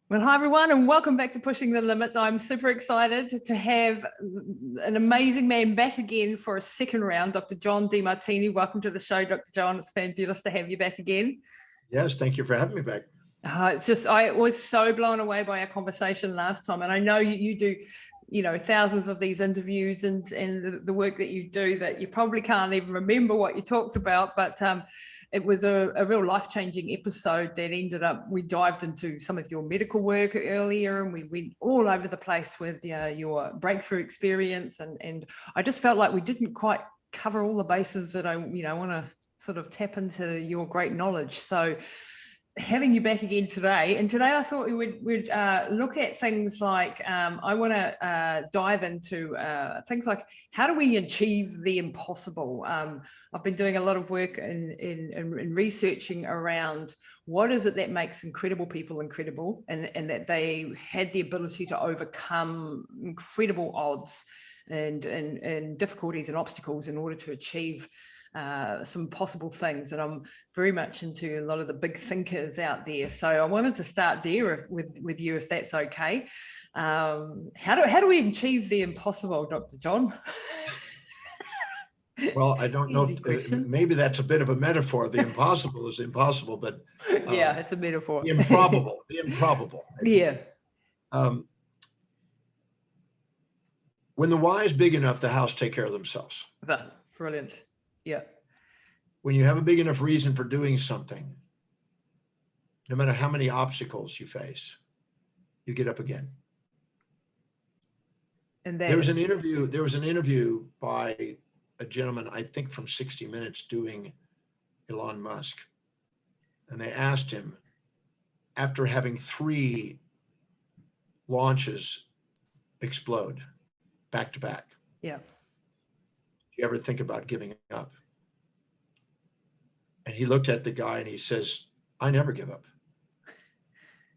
Well, hi everyone, and welcome back to Pushing the Limits. I'm super excited to have an amazing man back again for a second round, Dr. John Demartini. Welcome to the show, Dr. John. It's fabulous to have you back again. Yes, thank you for having me back. It's just, I was so blown away by our conversation last time, and I know you do, thousands of these interviews and the work that you do that you probably can't even remember what you talked about, but it was a real life-changing episode that ended up, we dived into some of your medical work earlier, and we went all over the place with your breakthrough experience. And I just felt like we didn't quite cover all the bases that I want to sort of tap into your great knowledge. So having you back again today, and today I thought we'd look at things like, I want to dive into things like, how do we achieve the impossible? I've been doing a lot of work in researching around what is it that makes incredible people incredible, and that they had the ability to overcome incredible odds and difficulties and obstacles in order to achieve some possible things. And I'm very much into a lot of the big thinkers out there. So I wanted to start there with you, if that's okay. How do we achieve the impossible, Dr. John? Well, I don't know if maybe that's a bit of a metaphor. The impossible is impossible, but yeah, it's a metaphor. The improbable. Yeah. When the why is big enough, the house take care of themselves. Brilliant. Yeah. When you have a big enough reason for doing something, no matter how many obstacles you face, you get up again. And there was an interview by a gentleman, I think from 60 Minutes, doing Elon Musk. And they asked him, after having 3 launches explode back to back, yeah, do you ever think about giving up? And he looked at the guy and he says, I never give up.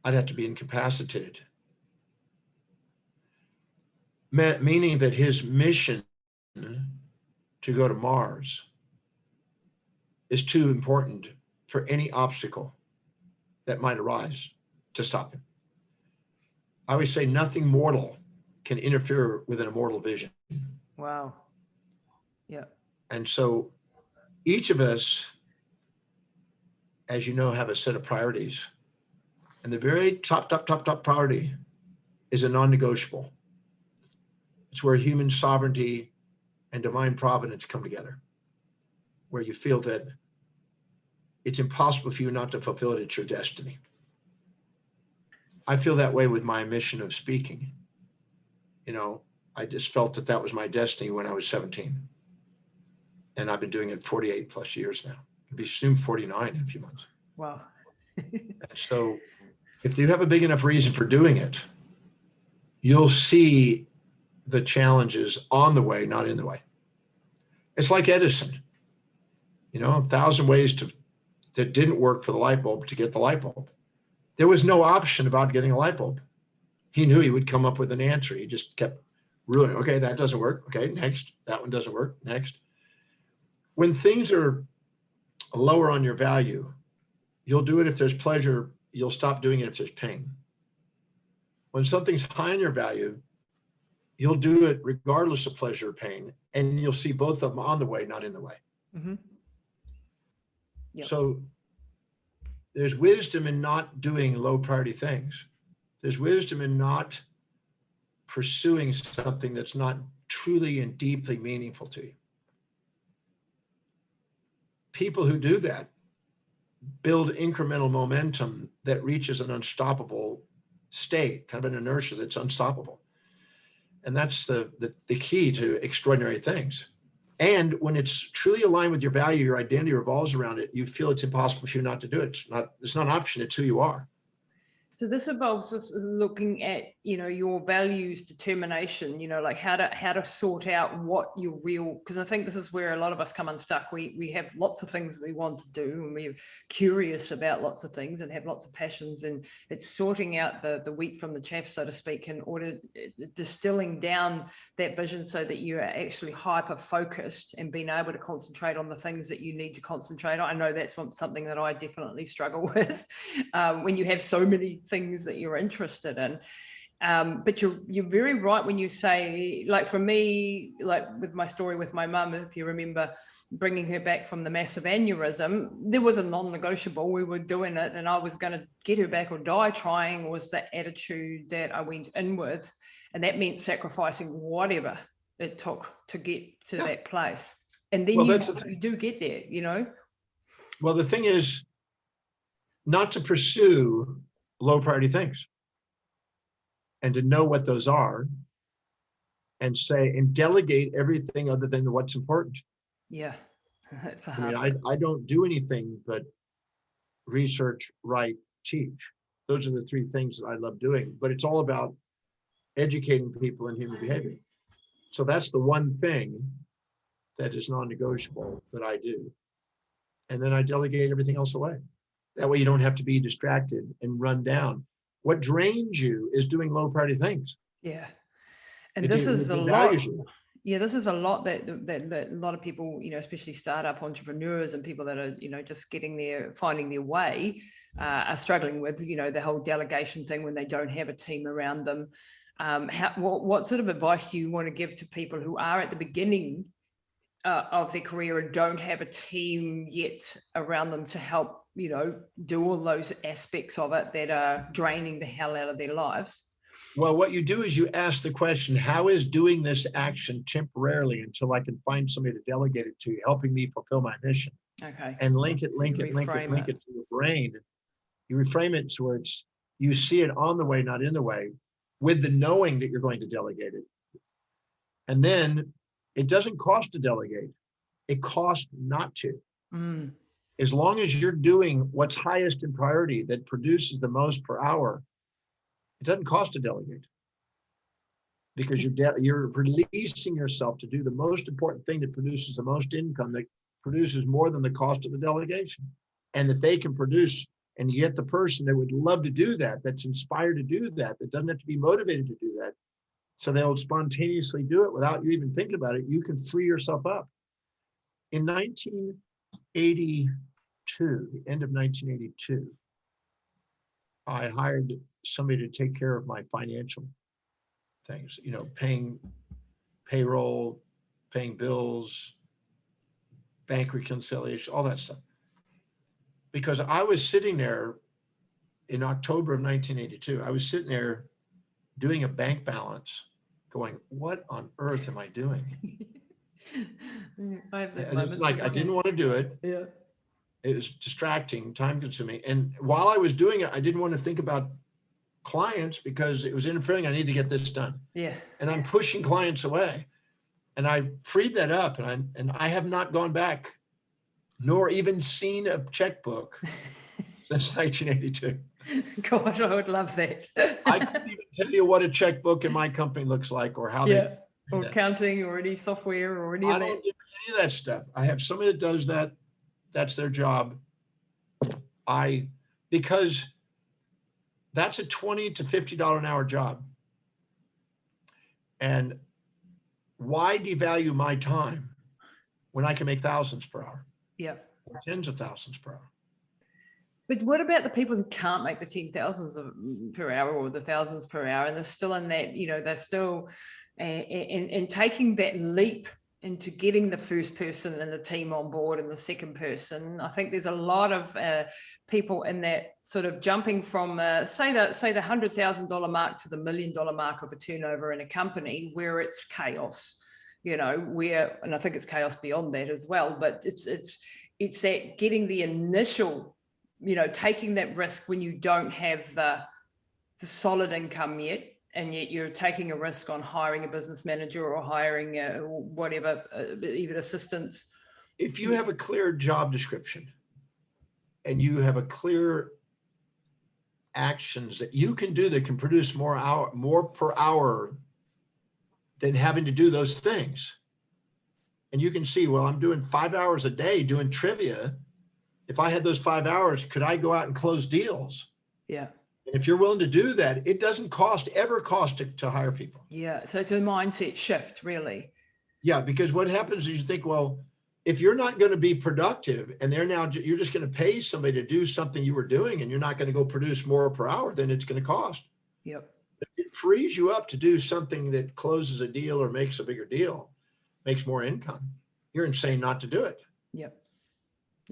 I'd have to be incapacitated. Meaning that his mission to go to Mars is too important for any obstacle that might arise to stop him. I always say nothing mortal can interfere with an immortal vision. Wow. Yeah. And so each of us, as you know, have a set of priorities. And the very top priority is a non-negotiable. It's where human sovereignty and divine providence come together, where you feel that it's impossible for you not to fulfill it. It's your destiny. I feel that way with my mission of speaking. I just felt that was my destiny when I was 17. And I've been doing it 48 plus years now. It'll be soon 49 in a few months. Wow. So if you have a big enough reason for doing it, you'll see the challenges on the way, not in the way. It's like Edison, 1,000 ways that didn't work for the light bulb to get the light bulb. There was no option about getting a light bulb. He knew he would come up with an answer. He just kept ruling, okay, that doesn't work. Okay, next. That one doesn't work. Next. When things are lower on your value, you'll do it if there's pleasure. You'll stop doing it if there's pain. When something's high on your value, you'll do it regardless of pleasure or pain, and you'll see both of them on the way, not in the way. Mm-hmm. Yep. So there's wisdom in not doing low priority things. There's wisdom in not pursuing something that's not truly and deeply meaningful to you. People who do that build incremental momentum that reaches an unstoppable state, kind of an inertia that's unstoppable. And that's the key to extraordinary things. And when it's truly aligned with your value, your identity revolves around it, you feel it's impossible for you not to do it. It's not an option, it's who you are. So this involves us looking at, your values, determination, like how to sort out what your real, because I think this is where a lot of us come unstuck. We have lots of things we want to do, and we're curious about lots of things and have lots of passions, and it's sorting out the wheat from the chaff, so to speak, in order distilling down that vision so that you are actually hyper focused and being able to concentrate on the things that you need to concentrate on. I know that's something that I definitely struggle with when you have so many things that you're interested in. But you're very right when you say, like for me, like with my story with my mum, if you remember bringing her back from the massive aneurysm, there was a non-negotiable. We were doing it and I was going to get her back or die trying, was the attitude that I went in with. And that meant sacrificing whatever it took to get to that place. And then you do get there, you know? Well, the thing is not to pursue low priority things and to know what those are and say, and delegate everything other than what's important. Yeah. That's a I hard mean, I don't do anything but research, write, teach. Those are the three things that I love doing, but it's all about educating people in human behavior. So that's the one thing that is non-negotiable that I do. And then I delegate everything else away. That way you don't have to be distracted and run down. What drains you is doing low priority things. Yeah. And this is the lot. Yeah, this is a lot that a lot of people, you know, especially startup entrepreneurs and people that are, you know, just finding their way, are struggling with, you know, the whole delegation thing when they don't have a team around them. What sort of advice do you want to give to people who are at the beginning of their career and don't have a team yet around them to help, you know, do all those aspects of it that are draining the hell out of their lives? Well, what you do is you ask the question, how is doing this action temporarily until I can find somebody to delegate it to, helping me fulfill my mission? Okay. And link it to your brain. You reframe it so where you see it on the way, not in the way, with the knowing that you're going to delegate it. And then it doesn't cost to delegate. It costs not to. Mm. As long as you're doing what's highest in priority that produces the most per hour, it doesn't cost to delegate, because you're releasing yourself to do the most important thing that produces the most income, that produces more than the cost of the delegation, and that they can produce, and you get the person that would love to do that, that's inspired to do that, that doesn't have to be motivated to do that. So they'll spontaneously do it without you even thinking about it. You can free yourself up. In 1982, the end of 1982, I hired somebody to take care of my financial things, you know, paying payroll, paying bills, bank reconciliation, all that stuff. Because I was sitting there in October of 1982, I was sitting there doing a bank balance going, what on earth am I doing? It's like, I didn't want to do it. Yeah. It was distracting, time consuming. And while I was doing it, I didn't want to think about clients because it was interfering. I need to get this done. Yeah. And I'm pushing clients away. And I freed that up, and I have not gone back, nor even seen a checkbook since 1982. God, I would love that. I couldn't even tell you what a checkbook in my company looks like, or how they or accounting, or any software, or any of that. I don't do any of that stuff. I have somebody that does that. That's their job. Because that's a $20 to $50 an hour job. And why devalue my time when I can make thousands per hour? Yeah. Or tens of thousands per hour. But what about the people who can't make the 10,000s per hour or the thousands per hour, and they're still in that, you know, they're still and taking that leap into getting the first person in the team on board and the second person? I think there's a lot of people in that sort of jumping from say the $100,000 mark to the $1 million mark of a turnover in a company where it's chaos, you know, and I think it's chaos beyond that as well, but it's that getting the initial, you know, taking that risk when you don't have the solid income yet, and yet you're taking a risk on hiring a business manager or hiring whatever, even assistants. If you have a clear job description and you have a clear actions that you can do that can produce more per hour than having to do those things, and you can see, well, I'm doing 5 hours a day doing trivia. If I had those 5 hours, could I go out and close deals? Yeah. And if you're willing to do that, it doesn't ever cost to hire people. Yeah. So it's a mindset shift, really. Yeah, because what happens is you think, well, if you're not going to be productive and you're just going to pay somebody to do something you were doing and you're not going to go produce more per hour than it's going to cost. Yep. It frees you up to do something that closes a deal or makes a bigger deal, makes more income. You're insane not to do it. Yep.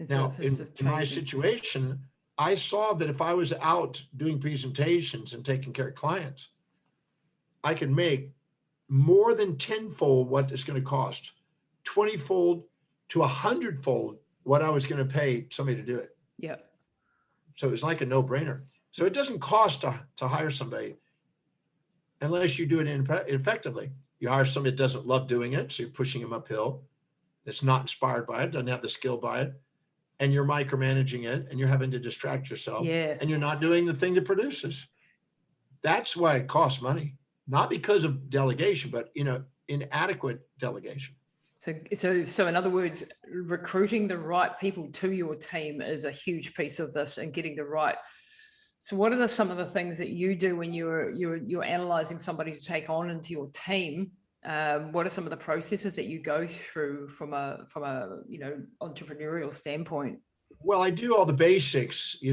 Now, in my situation, I saw that if I was out doing presentations and taking care of clients, I could make more than tenfold what it's going to cost, 20-fold to 100-fold what I was going to pay somebody to do it. Yeah. So it's like a no-brainer. So it doesn't cost to hire somebody unless you do it effectively. You hire somebody that doesn't love doing it, so you're pushing them uphill, that's not inspired by it, doesn't have the skill by it, and you're micromanaging it, and you're having to distract yourself, and you're not doing the thing that produces. That's why it costs money, not because of delegation, but inadequate delegation. So in other words, recruiting the right people to your team is a huge piece of this, and getting the right. So what are some of the things that you do when you're analyzing somebody to take on into your team? What are some of the processes that you go through from a entrepreneurial standpoint? Well, I do all the basics,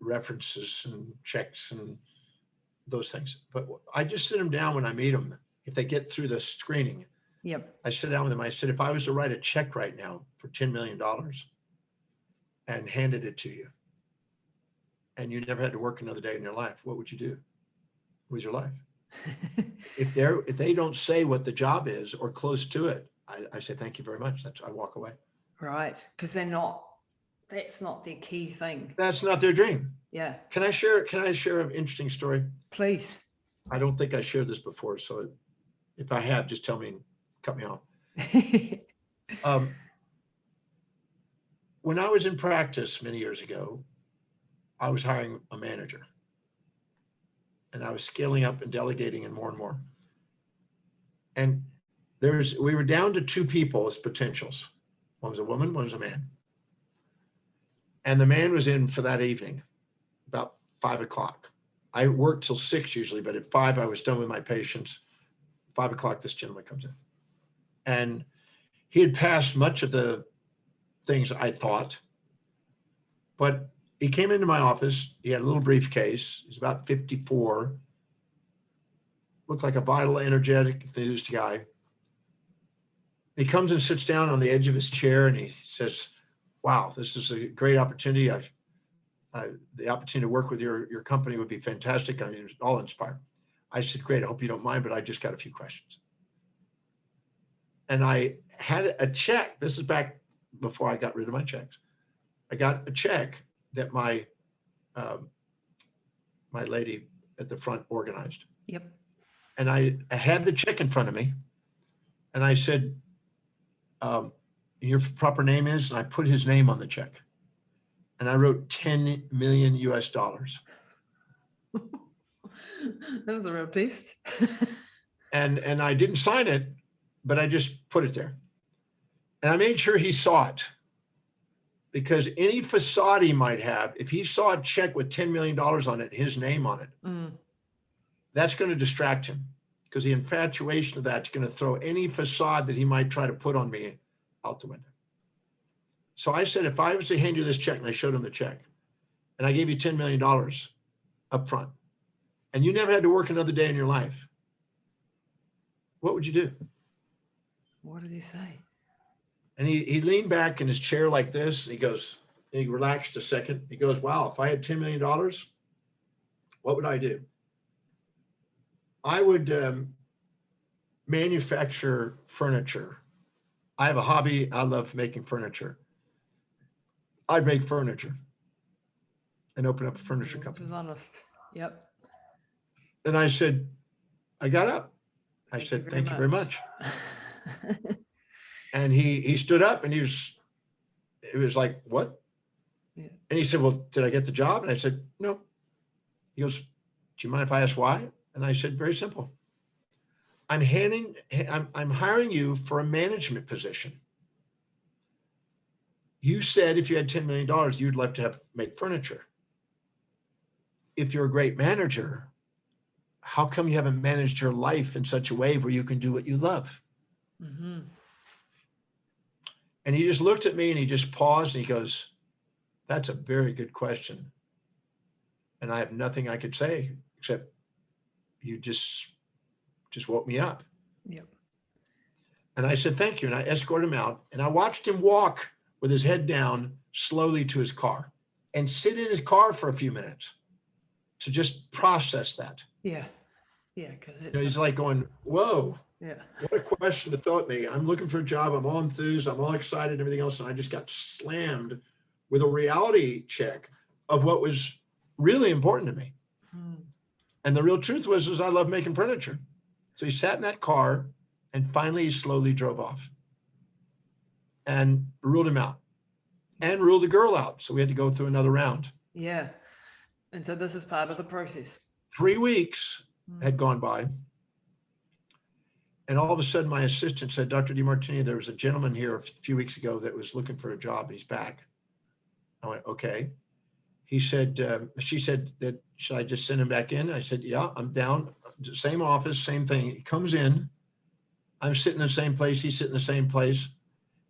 references and checks and those things. But I just sit them down when I meet them. If they get through the screening, yep, I sit down with them. I said, if I was to write a check right now for $10 million and handed it to you, and you never had to work another day in your life, what would you do with your life? If they don't say what the job is or close to it, I say, thank you very much. I walk away. Right. Because that's not their key thing. That's not their dream. Yeah. Can I share an interesting story? Please. I don't think I shared this before. So if I have, just tell me and cut me off. When I was in practice many years ago, I was hiring a manager, and I was scaling up and delegating and more. And we were down to two people as potentials. One was a woman, one was a man. And the man was in for that evening, about 5 o'clock. I worked till 6 usually, but at 5, I was done with my patients. 5 o'clock, this gentleman comes in. And he had passed much of the things I thought, but he came into my office. He had a little briefcase. He's about 54. Looked like a vital, energetic, enthused guy. He comes and sits down on the edge of his chair, and he says, wow, this is a great opportunity. The opportunity to work with your company would be fantastic. I'm all inspired. I said, great, I hope you don't mind, but I just got a few questions. And I had a check. This is back before I got rid of my checks. I got a check that my lady at the front organized. Yep. And I had the check in front of me, and I said, your proper name is, and I put his name on the check, and I wrote 10 million US dollars. That was a real beast. and I didn't sign it, but I just put it there. And I made sure he saw it, because any facade he might have, if he saw a check with $10 million on it, his name on it, that's going to distract him, because the infatuation of that's going to throw any facade that he might try to put on me out the window. So I said, if I was to hand you this check, and I showed him the check, and I gave you $10 million up front, and you never had to work another day in your life, what would you do? What did he say? And he leaned back in his chair like this, and he relaxed a second. He goes, wow, if I had $10 million, what would I do? I would manufacture furniture. I have a hobby. I love making furniture. I'd make furniture and open up a furniture company. He was honest. Yep. And I said, I got up. I said, thank you very much. And he stood up, and he was like, what? Yeah. And he said, well, did I get the job? And I said, no. He goes, do you mind if I ask why? And I said, very simple. I'm hiring you for a management position. You said if you had $10 million, you'd love to make furniture. If you're a great manager, how come you haven't managed your life in such a way where you can do what you love? Mm-hmm. And he just looked at me and he just paused and he goes, "That's a very good question. And I have nothing I could say except you just woke me up." Yep. And I said, "Thank you." And I escorted him out and I watched him walk with his head down slowly to his car and sit in his car for a few minutes to just process that. Yeah. Yeah. Because You know, he's like going, "Whoa, yeah. what a question to throw at me. I'm looking for a job. I'm all enthused. I'm all excited and everything else." And I just got slammed with a reality check of what was really important to me. And the real truth was I love making furniture. So he sat in that car and finally he slowly drove off and ruled him out and ruled the girl out. So we had to go through another round. Yeah. And so this is part of the process. 3 weeks had gone by. And all of a sudden my assistant said, "Dr. Demartini, there was a gentleman here a few weeks ago that was looking for a job. He's back." I went, "Okay." He said, she said that, "Should I just send him back in?" I said, "Yeah, I'm down. Same office, same thing." He comes in. I'm sitting in the same place. He's sitting in the same place.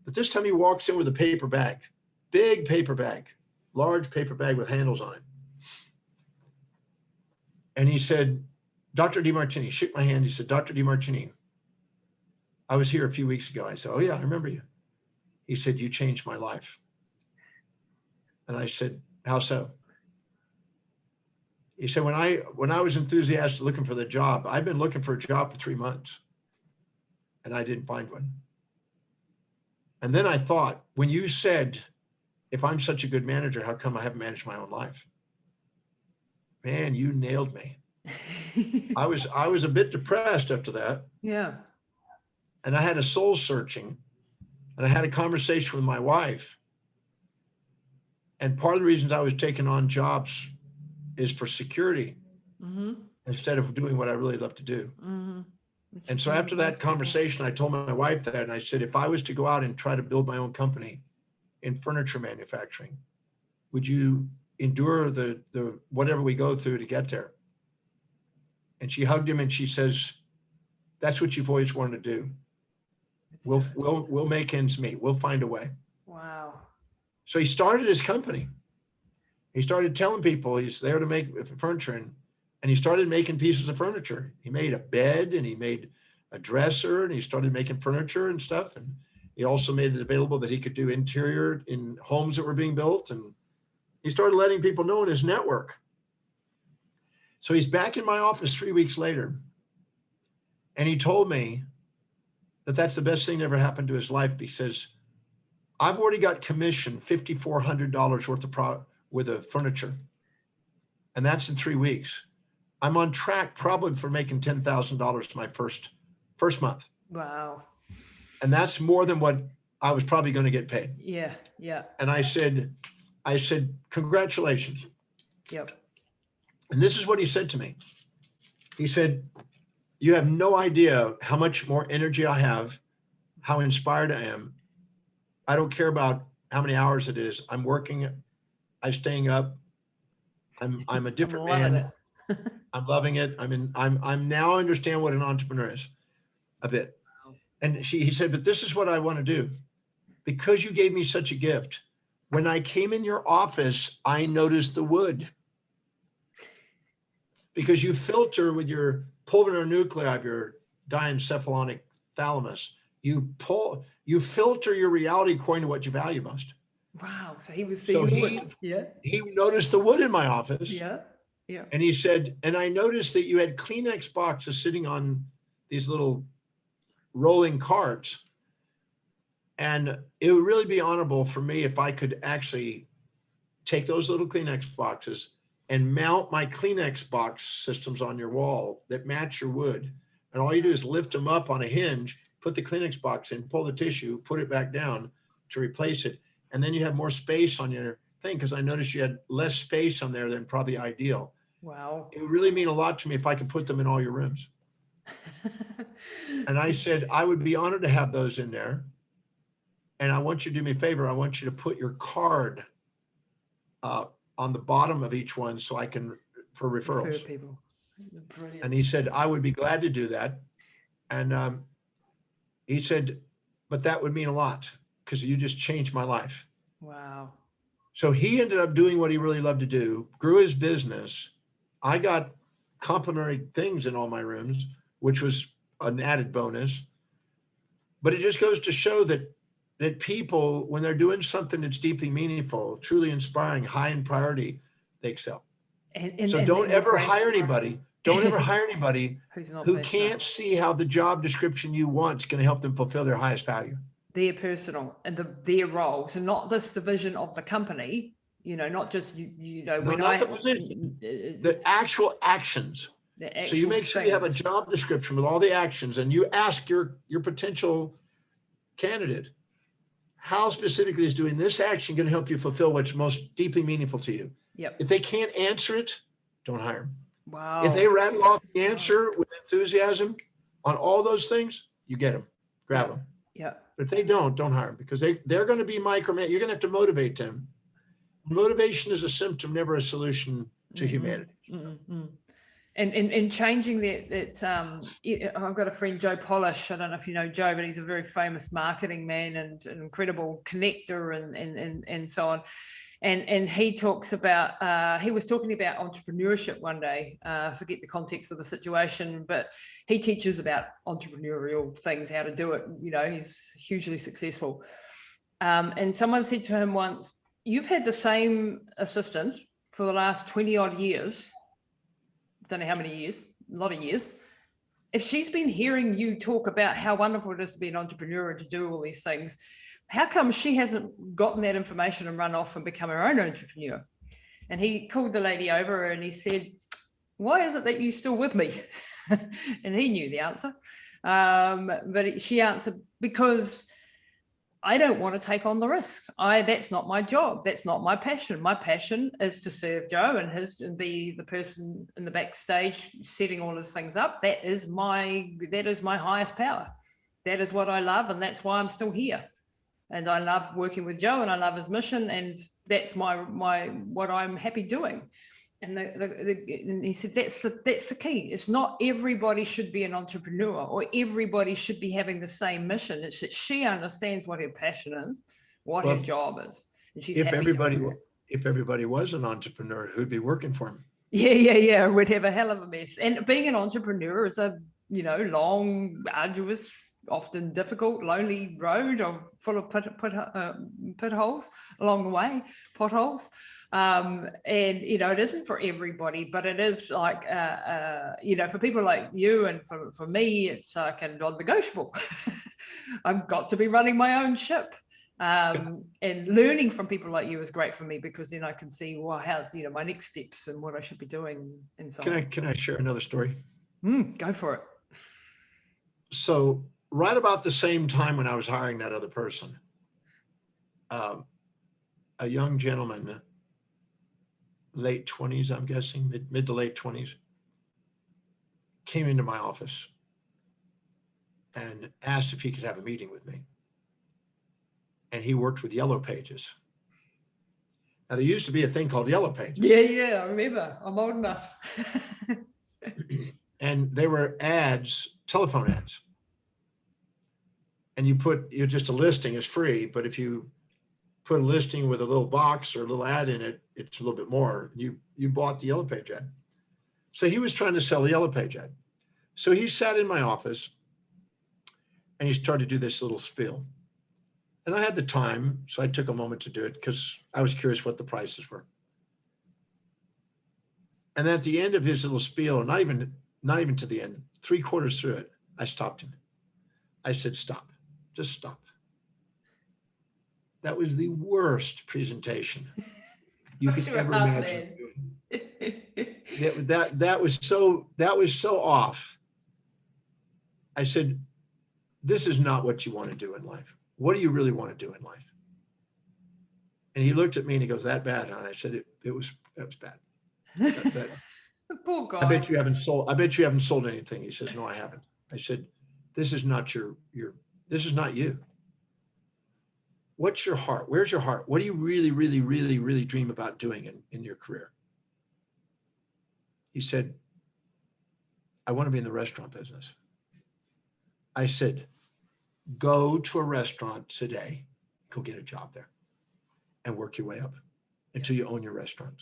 But this time he walks in with a paper bag, big paper bag, large paper bag with handles on it. And he said, "Dr. Demartini," shook my hand. He said, "Dr. Demartini, I was here a few weeks ago." I said, "Oh yeah, I remember you." He said, "You changed my life." And I said, "How so?" He said, when I was enthusiastic looking for the job, I've been looking for a job for 3 months and I didn't find one. And then I thought, when you said, if I'm such a good manager, how come I haven't managed my own life? Man, you nailed me. I was a bit depressed after that. Yeah. And I had a soul searching and I had a conversation with my wife. And part of the reasons I was taking on jobs is for security instead of doing what I really love to do. And so after that conversation, I told my wife that, and I said, if I was to go out and try to build my own company in furniture manufacturing, would you endure the whatever we go through to get there? And she hugged him and she says, "That's what you've always wanted to do. We'll make ends meet. We'll find a way." Wow. So he started his company. He started telling people he's there to make furniture, and he started making pieces of furniture. He made a bed and he made a dresser and he started making furniture and stuff. And he also made it available that he could do interior in homes that were being built. And he started letting people know in his network. So he's back in my office 3 weeks later. And he told me that that's the best thing that ever happened to his life, because I've already got commissioned $5,400 worth of furniture. And that's in 3 weeks. I'm on track probably for making $10,000 my first month. Wow. And that's more than what I was probably going to get paid. Yeah. Yeah. And I said, "Congratulations." Yep. And this is what he said to me. He said, "You have no idea how much more energy I have, how inspired I am. I don't care about how many hours it is. I'm working, I'm staying up. I'm a different man. I'm loving it. I'm now understand what an entrepreneur is a bit." And he said, "But this is what I want to do. Because you gave me such a gift. When I came in your office, I noticed the wood. Because you filter with your pulvinar nuclei of your diencephalonic thalamus. You filter your reality according to what you value most." Wow. So he was seeing wood. Yeah. He noticed the wood in my office. Yeah. Yeah. And he said, "And I noticed that you had Kleenex boxes sitting on these little rolling carts. And it would really be honorable for me if I could actually take those little Kleenex boxes and mount my Kleenex box systems on your wall that match your wood. And all you do is lift them up on a hinge, put the Kleenex box in, pull the tissue, put it back down to replace it. And then you have more space on your thing, because I noticed you had less space on there than probably ideal. Wow. It would really mean a lot to me if I could put them in all your rooms." And I said, "I would be honored to have those in there. And I want you to do me a favor. I want you to put your card on the bottom of each one so I can, for referrals." Refer people. Brilliant. And he said, "I would be glad to do that." And he said, "But that would mean a lot." because you just changed my life. Wow. So he ended up doing what he really loved to do, grew his business. I got complimentary things in all my rooms, which was an added bonus. But it just goes to show that people, when they're doing something that's deeply meaningful, truly inspiring, high in priority, they excel. So don't ever hire anybody. Don't ever hire anybody who can't see how the job description you want is going to help them fulfill their highest value. Their personal and their role. So not this division of the company, not just, the position, the actual actions. So you make sure you have a job description with all the actions, and you ask your potential candidate, how specifically is doing this action going to help you fulfill what's most deeply meaningful to you? Yep. If they can't answer it, don't hire them. Wow. If they rattle off the answer with enthusiasm on all those things, you get them, grab them. Yeah. But if they don't hire them, because they're going to be micromanaged. You're going to have to motivate them. Motivation is a symptom, never a solution to humanity. Mm-hmm. And changing that I've got a friend, Joe Polish. I don't know if you know Joe, but he's a very famous marketing man and an incredible connector and so on. And he talks about, he was talking about entrepreneurship one day, forget the context of the situation, but he teaches about entrepreneurial things, how to do it. He's hugely successful. And someone said to him once, you've had the same assistant for the last 20 odd years. Don't know how many years, a lot of years. If she's been hearing you talk about how wonderful it is to be an entrepreneur and to do all these things, how come she hasn't gotten that information and run off and become her own entrepreneur? And he called the lady over and he said, why is it that you're still with me? And he knew the answer. But she answered, because I don't want to take on the risk. That's not my job. That's not my passion. My passion is to serve Joe and be the person in the backstage setting all his things up. That is my highest power. That is what I love, and that's why I'm still here. And I love working with Joe, and I love his mission, and that's what I'm happy doing. And he said that's the key. It's not everybody should be an entrepreneur or everybody should be having the same mission. It's that she understands what her passion is, what her job is, and she's happy doing it. If everybody was an entrepreneur, who'd be working for him? Yeah. We'd have a hell of a mess. And being an entrepreneur is a long, arduous, often difficult, lonely road full of pit holes along the way, potholes. And it isn't for everybody, but it is like for people like you and for me, it's like a non-negotiable. I've got to be running my own ship, and learning from people like you is great for me, because then I can see how's my next steps and what I should be doing and so on. Can I share another story? Go for it. So right about the same time when I was hiring that other person, a young gentleman, late 20s, I'm guessing, mid to late 20s, came into my office and asked if he could have a meeting with me. And he worked with Yellow Pages. Now, there used to be a thing called Yellow Pages. Yeah, I remember. I'm old enough. And they were ads, telephone ads. And you're just a listing is free, but if you put a listing with a little box or a little ad in it, it's a little bit more. You bought the Yellow Page ad. So he was trying to sell the Yellow Page ad. So he sat in my office and he started to do this little spiel. And I had the time, so I took a moment to do it because I was curious what the prices were. And at the end of his little spiel, not even to the end, 3/4 through it, I stopped him. I said, stop, just stop. That was the worst presentation you could ever imagine doing. That was so off. I said, this is not what you want to do in life. What do you really want to do in life? And he looked at me and he goes, that bad? And I said, that was bad. Poor guy. I bet you haven't sold anything. He says, no, I haven't. I said, this is not this is not you. What's your heart? Where's your heart? What do you really, really, really, really dream about doing in your career? He said, I want to be in the restaurant business. I said, go to a restaurant today go get a job there and work your way up until you own your restaurant.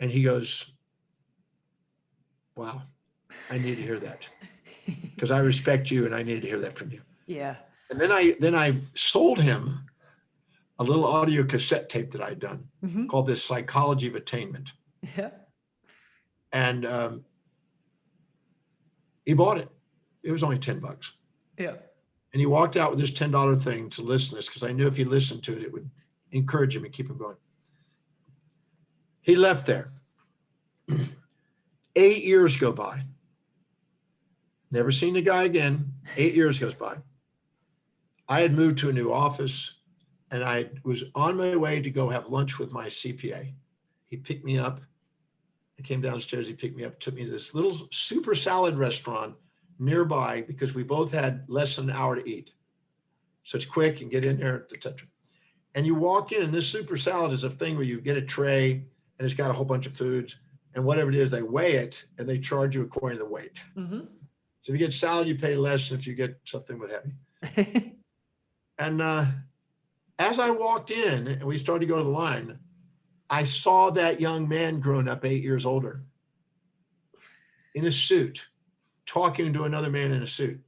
And he goes, wow, I need to hear that because I respect you and I need to hear that from you. Yeah. And then I sold him a little audio cassette tape that I'd done called This Psychology of Attainment. Yeah. And he bought it. It was only $10. Yeah. And he walked out with this $10 thing to listen to this because I knew if he listened to it, it would encourage him and keep him going. He left there. 8 years go by. Never seen the guy again. 8 years goes by. I had moved to a new office and I was on my way to go have lunch with my CPA. He picked me up. I came downstairs, he picked me up, took me to this little super salad restaurant nearby because we both had less than an hour to eat. So it's quick and get in there, etc. And you walk in and this super salad is a thing where you get a tray and it's got a whole bunch of foods and whatever it is, they weigh it and they charge you according to the weight. So if you get salad, you pay less than if you get something with heavy. And as I walked in and we started to go to the line, I saw that young man grown up 8 years older in a suit, talking to another man in a suit.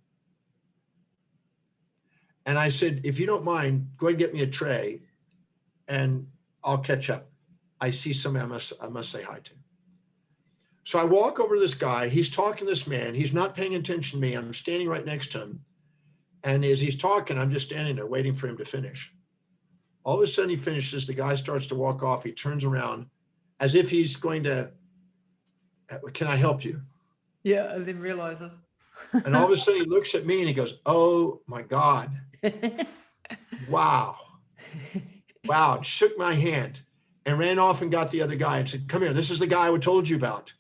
And I said, if you don't mind, go ahead and get me a tray and I'll catch up. I see somebody I must say hi to. So I walk over to this guy, he's talking to this man, he's not paying attention to me, I'm standing right next to him. And as he's talking, I'm just standing there waiting for him to finish. All of a sudden he finishes, the guy starts to walk off, he turns around as if he's going to, can I help you? Yeah, and then realizes. And all of a sudden he looks at me and he goes, oh my God, wow. Wow, shook my hand and ran off and got the other guy and said, come here, this is the guy I told you about.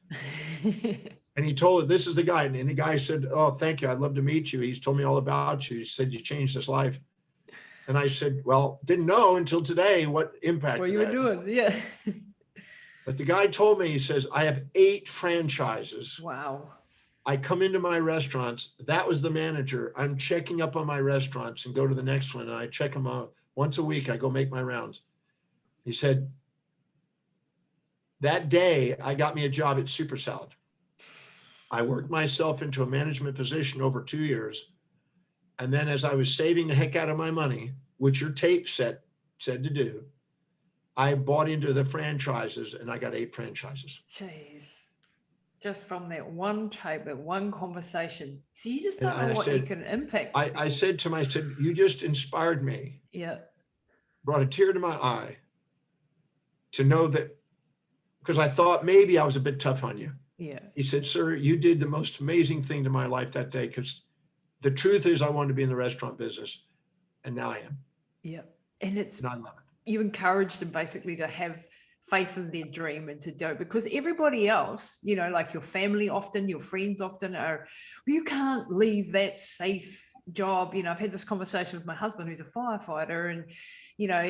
And he told her, this is the guy. And the guy said, oh, thank you, I'd love to meet you. He's told me all about you. He said, you changed his life. And I said, well, didn't know until today what impact. What you were doing, yeah. But the guy told me, he says, I have 8 franchises. Wow. I come into my restaurants. That was the manager. I'm checking up on my restaurants and go to the next one. And I check them out once a week. I go make my rounds. He said, that day I got me a job at Super Salad. I worked myself into a management position over 2 years. And then as I was saving the heck out of my money, which your tape said to do, I bought into the franchises and I got 8 franchises. Jeez. Just from that one tape, that one conversation. So you just don't And know I what said, you can impact. I said to him, I said, you just inspired me. Yeah. Brought a tear to my eye to know that, because I thought maybe I was a bit tough on you. Yeah. He said, sir, you did the most amazing thing to my life that day, because the truth is I wanted to be in the restaurant business and now I am. Yeah. And it's, And I love it. you encouraged them basically to have faith in their dream and to do it, because everybody else, you know, like your family often, your friends often are, well, you can't leave that safe job. You know, I've had this conversation with my husband who's a firefighter, and you know,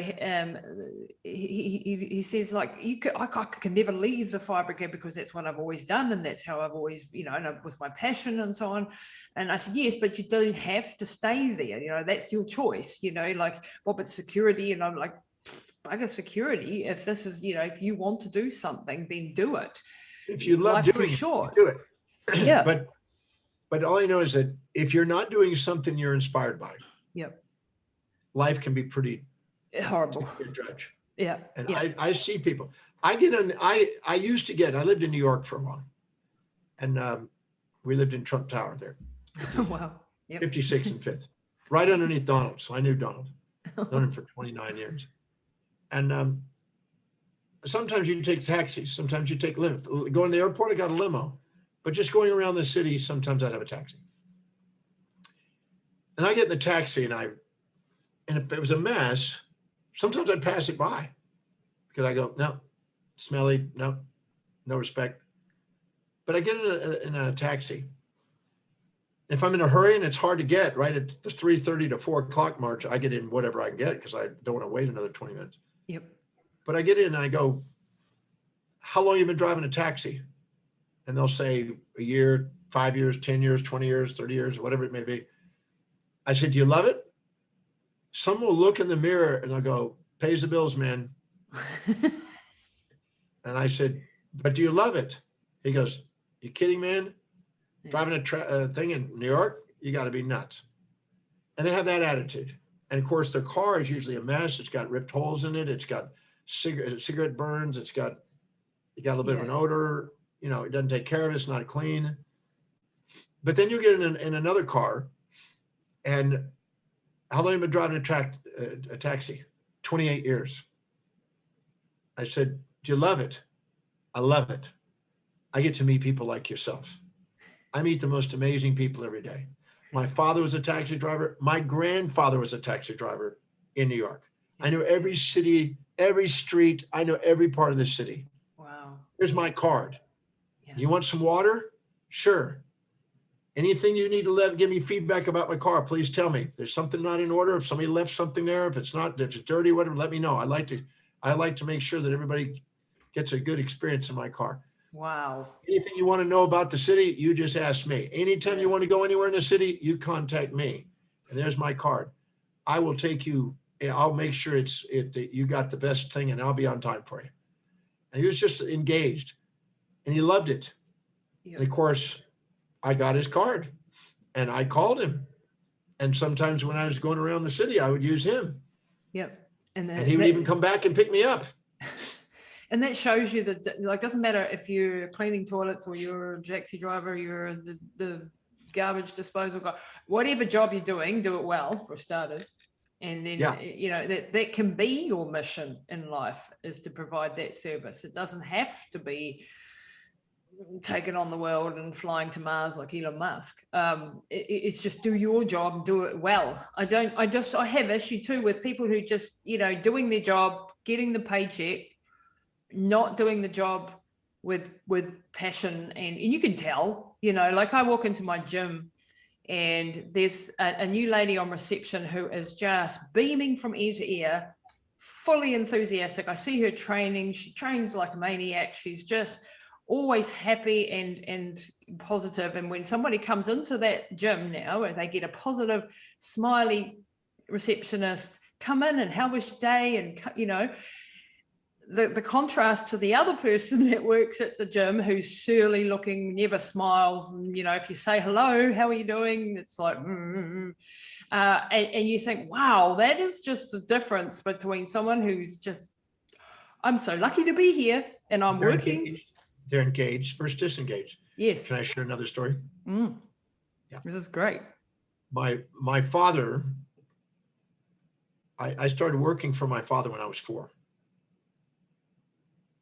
he says, like, I can never leave the fire brigade because that's what I've always done and that's how I've always, you know, and it was my passion and so on. And I said, yes, but you don't have to stay there. You know, that's your choice. You know, like, well, but security, and I'm like, bugger security. If this is, you know, if you want to do something, then do it. If you love doing it, do it. Yeah. But all I know is that if you're not doing something you're inspired by, yep, life can be pretty horrible. To judge. Yeah. And yeah. I see people. I lived in New York for a while, and we lived in Trump Tower there. Wow. Yep. 56th and 5th, right underneath Donald. So I knew Donald, known him for 29 years. And sometimes you take taxis, sometimes you take limo. Going to the airport, I got a limo, but just going around the city, sometimes I'd have a taxi. And I get in the taxi, and if it was a mess, sometimes I'd pass it by because I go, no, smelly, no respect. But I get in a taxi. If I'm in a hurry and it's hard to get right at the 3:30 to 4 o'clock march, I get in whatever I can get because I don't want to wait another 20 minutes. Yep. But I get in and I go, how long have you been driving a taxi? And they'll say a year, 5 years, 10 years, 20 years, 30 years, whatever it may be. I said, do you love it? Someone will look in the mirror and I'll go, pays the bills, man. And I said, but do you love it? He goes, you kidding, man? Yeah. Driving a thing in New York, you got to be nuts. And they have that attitude. And of course, their car is usually a mess. It's got ripped holes in it. It's got cigarette burns. You got a little bit of an odor. You know, it doesn't take care of it. It's not clean. But then you get in another car, and how long have you been driving a taxi? 28 years. I said, do you love it? I love it. I get to meet people like yourself. I meet the most amazing people every day. My father was a taxi driver. My grandfather was a taxi driver in New York. I know every city, every street. I know every part of the city. Wow. Here's my card. Yeah. You want some water? Sure. Anything you need to give me feedback about my car, please tell me. If there's something not in order, if somebody left something there, if it's dirty, whatever, let me know. I like to make sure that everybody gets a good experience in my car. Wow. Anything you want to know about the city, you just ask me. Anytime you want to go anywhere in the city, you contact me. And there's my card. I will take you. I'll make sure that you got the best thing, and I'll be on time for you. And he was just engaged, and he loved it. Yep. And of course, I got his card, and I called him. And sometimes when I was going around the city, I would use him. Yep. And he would even come back and pick me up. And that shows you that, like, doesn't matter if you're cleaning toilets or you're a taxi driver, you're the garbage disposal guy, whatever job you're doing, do it well for starters. And then, you know, that can be your mission in life, is to provide that service. It doesn't have to be taking on the world and flying to Mars like Elon Musk. It's just do your job, do it well. I have issue too with people who just, you know, doing their job, getting the paycheck, not doing the job with passion. And you can tell, you know, like I walk into my gym and there's a new lady on reception who is just beaming from ear to ear, fully enthusiastic. I see her training. She trains like a maniac. She's just always happy and positive. And when somebody comes into that gym now, where they get a positive, smiley receptionist, come in and how was your day? And, you know, the contrast to the other person that works at the gym who's surly looking, never smiles. And, you know, if you say, hello, how are you doing? It's like, and you think, wow, that is just the difference between someone who's just, I'm so lucky to be here and I'm working. They're engaged versus disengaged. Yes. Can I share another story? Yeah. This is great. My father, I started working for my father when I was 4.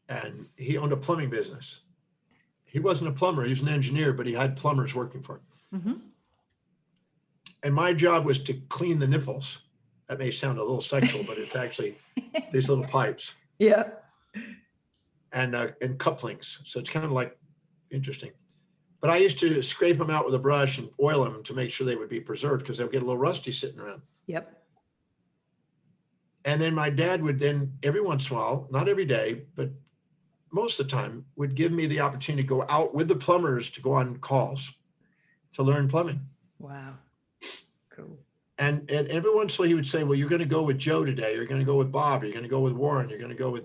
And he owned a plumbing business. He wasn't a plumber, he was an engineer, but he had plumbers working for him. Mm-hmm. And my job was to clean the nipples. That may sound a little sexual, but it's actually these little pipes. Yeah. And couplings. So it's kind of like interesting. But I used to scrape them out with a brush and oil them to make sure they would be preserved, because they'll get a little rusty sitting around. Yep. And then my dad would then, every once in a while, not every day, but most of the time, would give me the opportunity to go out with the plumbers to go on calls to learn plumbing. Wow. Cool. And every once in a while he would say, well, you're going to go with Joe today. You're going to go with Bob. You're going to go with Warren. You're going to go with,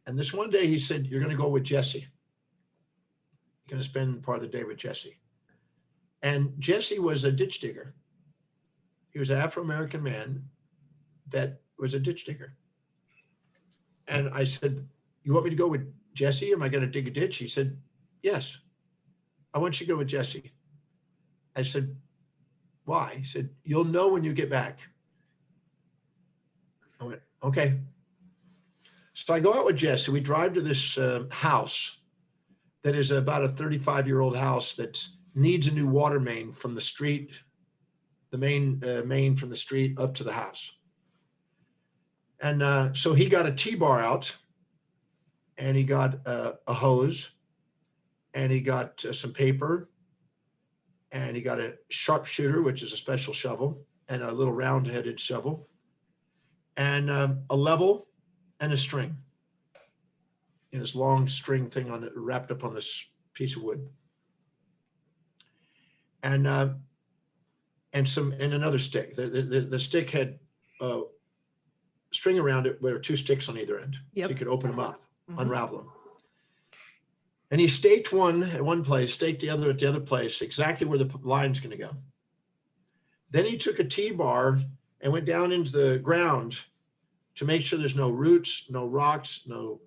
and this one day he said, you're going to go with Jesse. You're going to spend part of the day with Jesse. And Jesse was a ditch digger. He was an Afro-American man that was a ditch digger. And I said, you want me to go with Jesse? Am I going to dig a ditch? He said, yes, I want you to go with Jesse. I said, why? He said, you'll know when you get back. I went, okay. So I go out with Jesse. We drive to this house that is about a 35-year-old house that needs a new water main from the street, the main from the street up to the house. And so he got a T-bar out, and he got a hose, and he got some paper, and he got a sharpshooter, which is a special shovel, and a little round-headed shovel, and a level and a string. And this long string thing on it, wrapped up on this piece of wood, and another stick. The stick had string around it where 2 sticks on either end. Yep. So you could open them up, Mhm. unravel them. And he staked one at one place, staked the other at the other place, exactly where the line's going to go. Then he took a T-bar and went down into the ground to make sure there's no roots, no rocks, no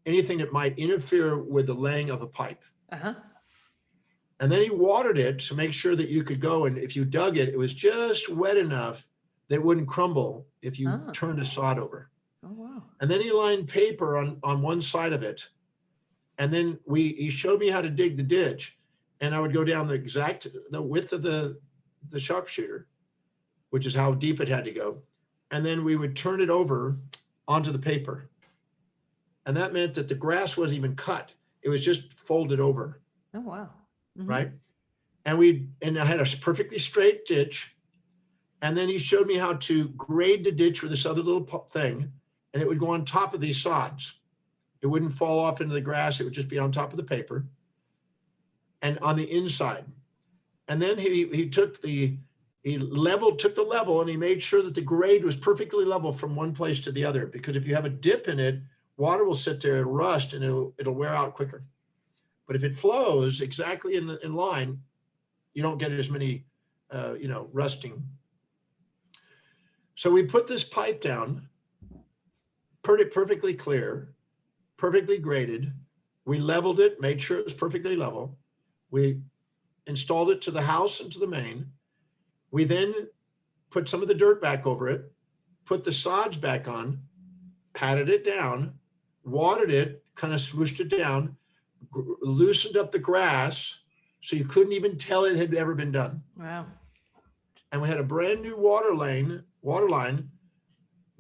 anything that might interfere with the laying of a pipe. Uh-huh. And then he watered it to make sure that you could go, and if you dug it, it was just wet enough that it wouldn't crumble if you turned a sod over. Oh, wow. And then he lined paper on one side of it. And then he showed me how to dig the ditch, and I would go down the width of the sharpshooter, which is how deep it had to go. And then we would turn it over onto the paper. And that meant that the grass wasn't even cut. It was just folded over. Oh, wow. Mm-hmm. Right. And I had a perfectly straight ditch. And then he showed me how to grade the ditch with this other little thing, and it would go on top of these sods. It wouldn't fall off into the grass. It would just be on top of the paper and on the inside. And then he took the level and he made sure that the grade was perfectly level from one place to the other, because if you have a dip in it, water will sit there and rust and it'll wear out quicker. But if it flows exactly in line, you don't get as many, rusting. So we put this pipe down, perfectly clear, perfectly graded. We leveled it, made sure it was perfectly level. We installed it to the house and to the main. We then put some of the dirt back over it, put the sods back on, patted it down, watered it, kind of smooshed it down, loosened up the grass so you couldn't even tell it had ever been done. Wow. And we had a brand new water line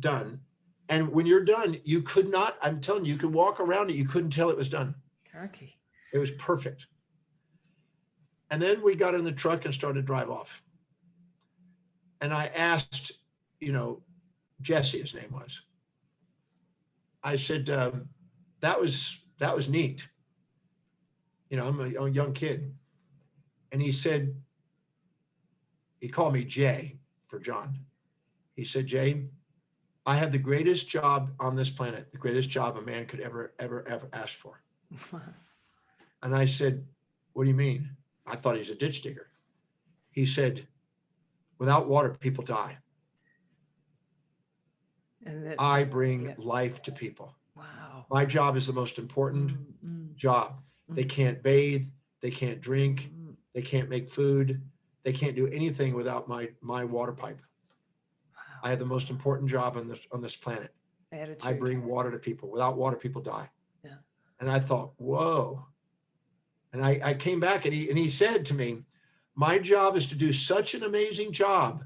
done. And when you're done, you could not, I'm telling you, you could walk around it, you couldn't tell it was done. Okay. It was perfect. And then we got in the truck and started to drive off. And I asked, Jesse, his name was. I said, that was neat. I'm a young kid. And he said, he called me Jay for John. He said, Jay, I have the greatest job on this planet, the greatest job a man could ever ask for. And I said, what do you mean? I thought he's a ditch digger. He said, without water, people die. And I bring life to people. Wow. My job is the most important job. They can't bathe, they can't drink, they can't make food, they can't do anything without my water pipe. Wow. I have the most important job on this planet. Attitude. I bring water to people. Without water, people die. Yeah. And I thought, whoa. And I came back and he said to me, my job is to do such an amazing job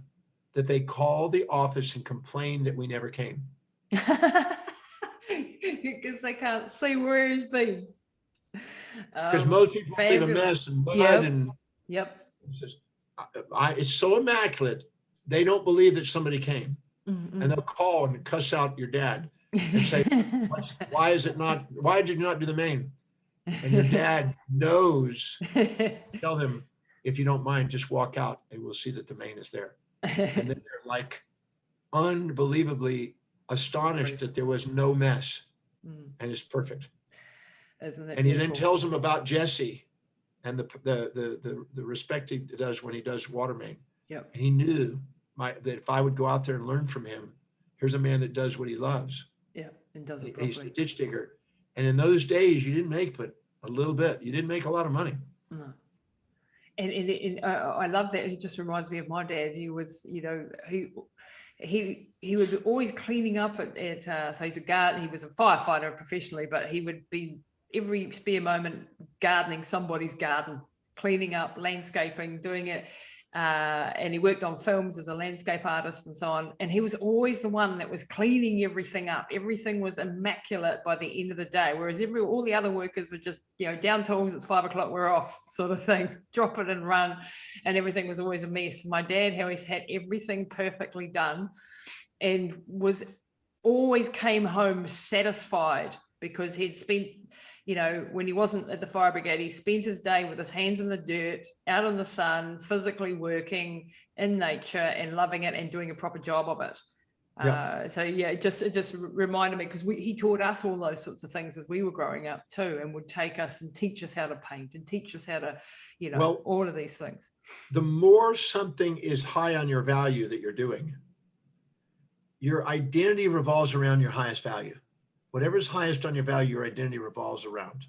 that they call the office and complain that we never came. Because they can't see where he's been. Because most people leave a mess and mud and it's so immaculate, they don't believe that somebody came. Mm-hmm. And they'll call and cuss out your dad and say, why did you not do the main? And your dad knows. Tell them, if you don't mind, just walk out and we'll see that the main is there. And then they're like unbelievably astonished that there was no mess and it's perfect. Isn't it and beautiful? He then tells them about Jesse and the respect he does when he does water main. Yep. And he knew that if I would go out there and learn from him, here's a man that does what he loves. Yeah, and does it properly. He's a ditch digger. And in those days, you didn't make but a little bit. You didn't make a lot of money. No. And I love that. It just reminds me of my dad. He was, he would be always cleaning up at so he's a gardener. He was a firefighter professionally, but he would be every spare moment gardening somebody's garden, cleaning up, landscaping, doing it. And he worked on films as a landscape artist and so on. And he was always the one that was cleaning everything up. Everything was immaculate by the end of the day. Whereas all the other workers were just, down tools, it's 5 o'clock, we're off sort of thing, drop it and run. And everything was always a mess. My dad always had everything perfectly done and always came home satisfied because he'd spent, when he wasn't at the fire brigade, he spent his day with his hands in the dirt, out in the sun, physically working in nature and loving it and doing a proper job of it. Yeah. So yeah, it just reminded me, because he taught us all those sorts of things as we were growing up too, and would take us and teach us how to paint and teach us how to, Well, all of these things. the more something is high on your value that you're doing, your identity revolves around your highest value. Whatever's highest on your value, your identity revolves around.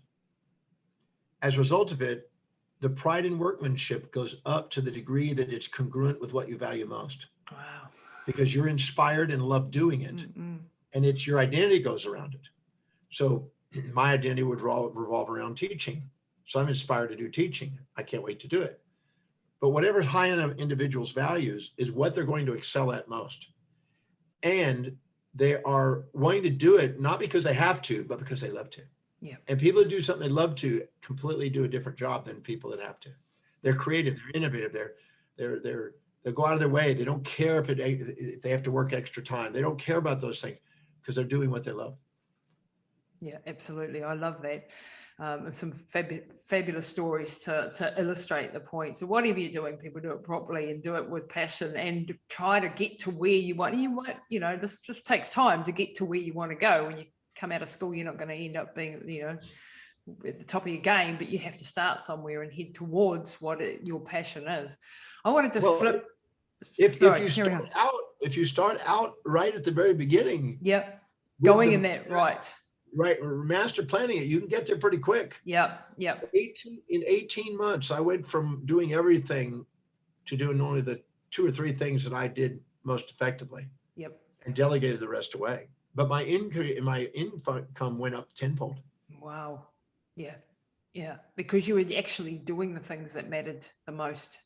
As a result of it, the pride in workmanship goes up to the degree that it's congruent with what you value most. Wow. Because you're inspired and love doing it. And it's your identity goes around it. So my identity would revolve around teaching. So I'm inspired to do teaching. I can't wait to do it. But whatever's high on an individual's values is what they're going to excel at most. And they are wanting to do it, not because they have to, but because they love to. Yeah. And people that do something they love to completely do a different job than people that have to. They're creative, they're innovative, they go out of their way. They don't care if they have to work extra time. They don't care about those things because they're doing what they love. Yeah, absolutely. I love that. Some fabulous stories to illustrate the point. So whatever you're doing, people do it properly and do it with passion and try to get to where you want. This just takes time to get to where you want to go. When you come out of school, you're not going to end up being, at the top of your game, but you have to start somewhere and head towards what your passion is. I wanted to flip. If you start out right at the very beginning. Yep. Going in that right. Right, master planning it, you can get there pretty quick. Yep. In 18 months, I went from doing everything to doing only the 2 or 3 things that I did most effectively. Yep. And delegated the rest away. But my income went up tenfold. Wow. Yeah. Because you were actually doing the things that mattered the most.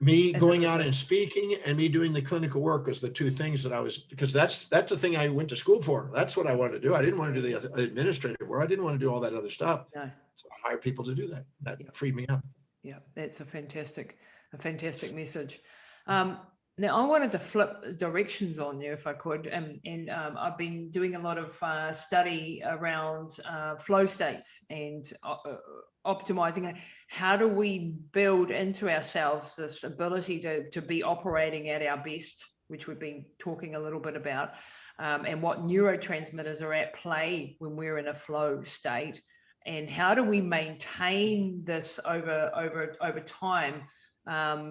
Me going out and speaking and me doing the clinical work was the 2 things that I was, because that's the thing I went to school for. That's what I wanted to do. I didn't want to do the administrative work. I didn't want to do all that other stuff. No. So I hired people to do that. That freed me up. Yeah, that's a fantastic message. Now I wanted to flip directions on you if I could, and I've been doing a lot of study around flow states and optimizing. How do we build into ourselves this ability to be operating at our best, which we've been talking a little bit about, and what neurotransmitters are at play when we're in a flow state, and how do we maintain this over time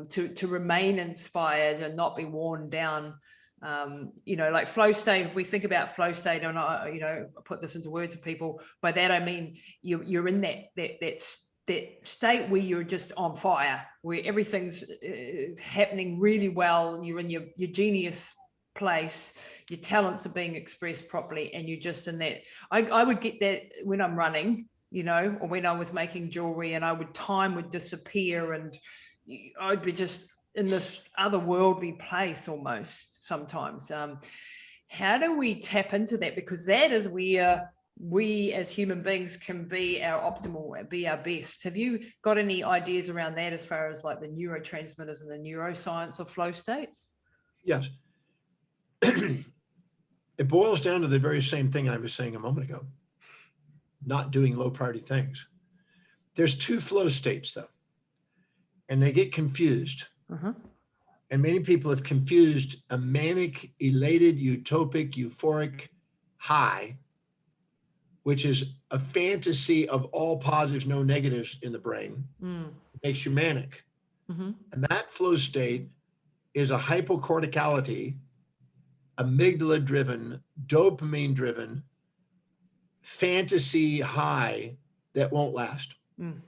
to remain inspired and not be worn down. Like flow state, if we think about flow state, and I put this into words for people, by that I mean you're in that state where you're just on fire, where everything's happening really well, you're in your genius place, your talents are being expressed properly, and you're just in that. I would get that when I'm running, or when I was making jewelry, and time would disappear, and I'd be just in this otherworldly place almost sometimes. How do we tap into that? Because that is where we as human beings can be our optimal, be our best. Have you got any ideas around that as far as like the neurotransmitters and the neuroscience of flow states? Yes. It boils down to the very same thing I was saying a moment ago, not doing low priority things. There's 2 flow states though, and they get confused. And many people have confused a manic, elated, utopic, euphoric high, which is a fantasy of all positives, no negatives in the brain. It makes you manic. And that flow state is a hypocorticality, amygdala driven, dopamine driven fantasy high that won't last. And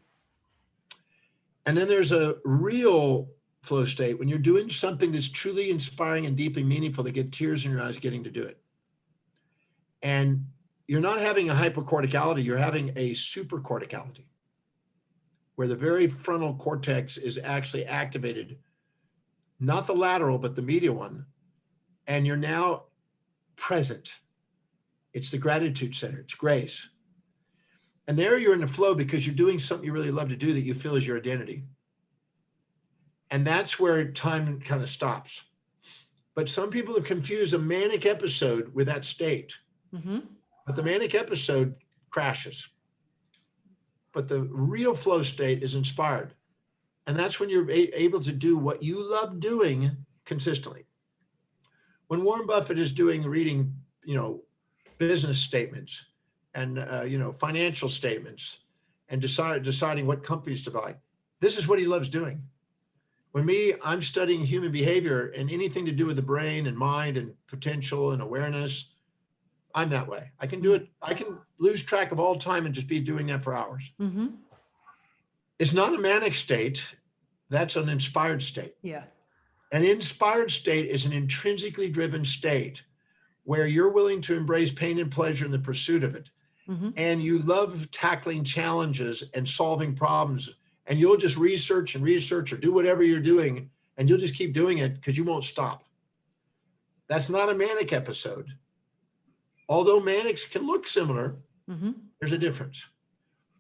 then there's a real flow state when you're doing something that's truly inspiring and deeply meaningful, that get tears in your eyes getting to do it. And you're not having a hypocorticality, you're having a supercorticality, where the very frontal cortex is actually activated, not the lateral, but the medial one. And you're now present. It's the gratitude center, it's grace. And there you're in the flow because you're doing something you really love to do that you feel is your identity. And that's where time kind of stops. But some people have confused a manic episode with that state. But the manic episode crashes. But the real flow state is inspired. And that's when you're able to do what you love doing consistently. When Warren Buffett is reading, business statements and, financial statements and deciding what companies to buy, this is what he loves doing. When I'm studying human behavior and anything to do with the brain and mind and potential and awareness, I'm that way. I can do it. I can lose track of all time and just be doing that for hours. Mm-hmm. It's not a manic state. That's an inspired state. Yeah. An inspired state is an intrinsically driven state where you're willing to embrace pain and pleasure in the pursuit of it. Mm-hmm. And you love tackling challenges and solving problems. And you'll just research or do whatever you're doing, and you'll just keep doing it because you won't stop. That's not a manic episode. Although manics can look similar, mm-hmm. there's a difference.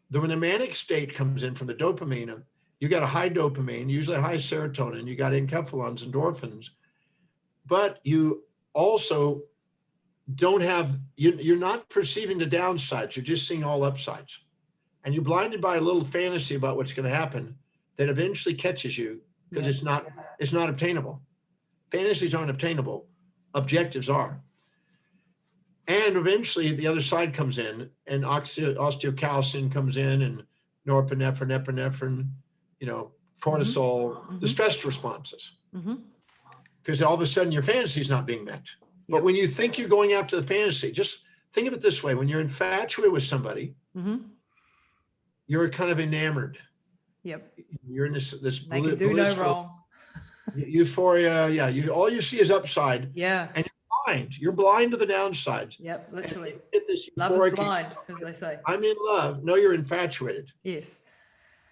When the manic state comes in from the dopamine, you got a high dopamine, usually a high serotonin, you got enkephalons, endorphins, but you also you're not perceiving the downsides, you're just seeing all upsides. And you're blinded by a little fantasy about what's going to happen that eventually catches you because it's not obtainable. Fantasies aren't obtainable, objectives are. And eventually the other side comes in and osteocalcin comes in and norepinephrine, epinephrine, cortisol, mm-hmm. the stress responses. Mm-hmm. Because all of a sudden your fantasy is not being met. But when you think you're going after the fantasy, just think of it this way. When you're infatuated with somebody, mm-hmm. you're kind of enamored. Yep. You're in this they can do no wrong. Euphoria. Yeah. All you see is upside. Yeah. And you're blind. You're blind to the downsides. Yep. Literally. Love is blind, as they say. I'm in love. No, you're infatuated. Yes.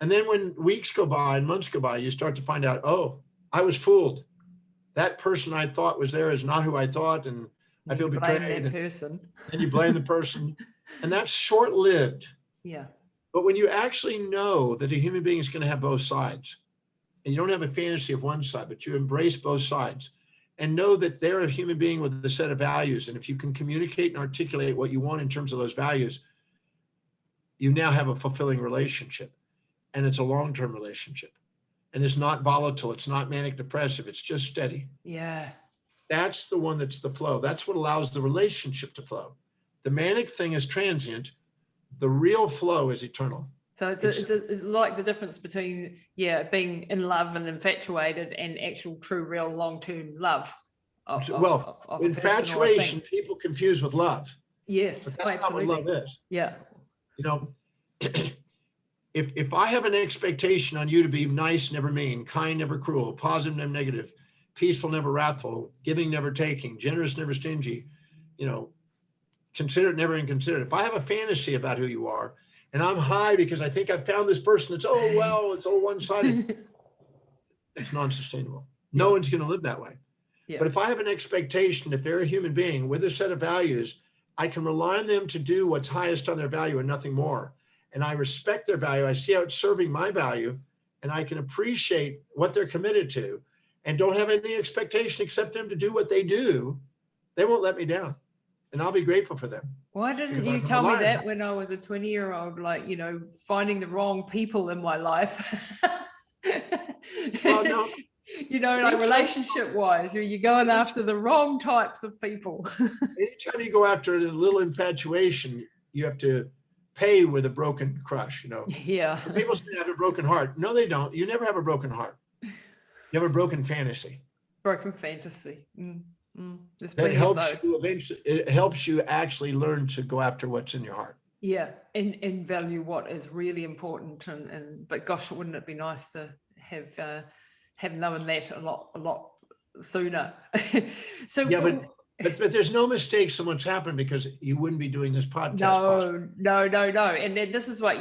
And then when weeks go by and months go by, you start to find out, oh, I was fooled. That person I thought was there is not who I thought. And I feel betrayed. Blame that person. And you blame the person. And that's short-lived. Yeah. But when you actually know that a human being is going to have both sides, and you don't have a fantasy of one side, but you embrace both sides and know that they're a human being with a set of values. And if you can communicate and articulate what you want in terms of those values, you now have a fulfilling relationship. And it's a long-term relationship. And it's not volatile. It's not manic depressive. It's just steady. Yeah. That's the one that's the flow. That's what allows the relationship to flow. The manic thing is transient. The real flow is eternal. So it's like the difference between, being in love and infatuated and actual true, real, long-term love. Of infatuation, people confuse with love. Yes, but that's absolutely. not what love is. Yeah. If I have an expectation on you to be nice, never mean, kind, never cruel, positive, never negative, peaceful, never wrathful, giving, never taking, generous, never stingy, considerate, never inconsiderate. If I have a fantasy about who you are, and I'm high because I think I found this person, it's all one-sided. It's non-sustainable. No one's going to live that way. Yeah. But if I have an expectation, if they're a human being with a set of values, I can rely on them to do what's highest on their value and nothing more. And I respect their value. I see how it's serving my value, and I can appreciate what they're committed to and don't have any expectation except them to do what they do. They won't let me down. And I'll be grateful for them. Why didn't you tell me that when I was a 20-year-old, finding the wrong people in my life? Well, no. Relationship-wise, you're going after the wrong types of people. Anytime you go after a little infatuation, you have to pay with a broken crush, Yeah. People say I have a broken heart. No, they don't. You never have a broken heart. You have a broken fantasy. Broken fantasy. That helps you eventually. It helps you actually learn to go after what's in your heart. Yeah, and value what is really important. But gosh, wouldn't it be nice to have known that a lot sooner? So yeah, but there's no mistake so much happened because you wouldn't be doing this podcast. No. And then this is what,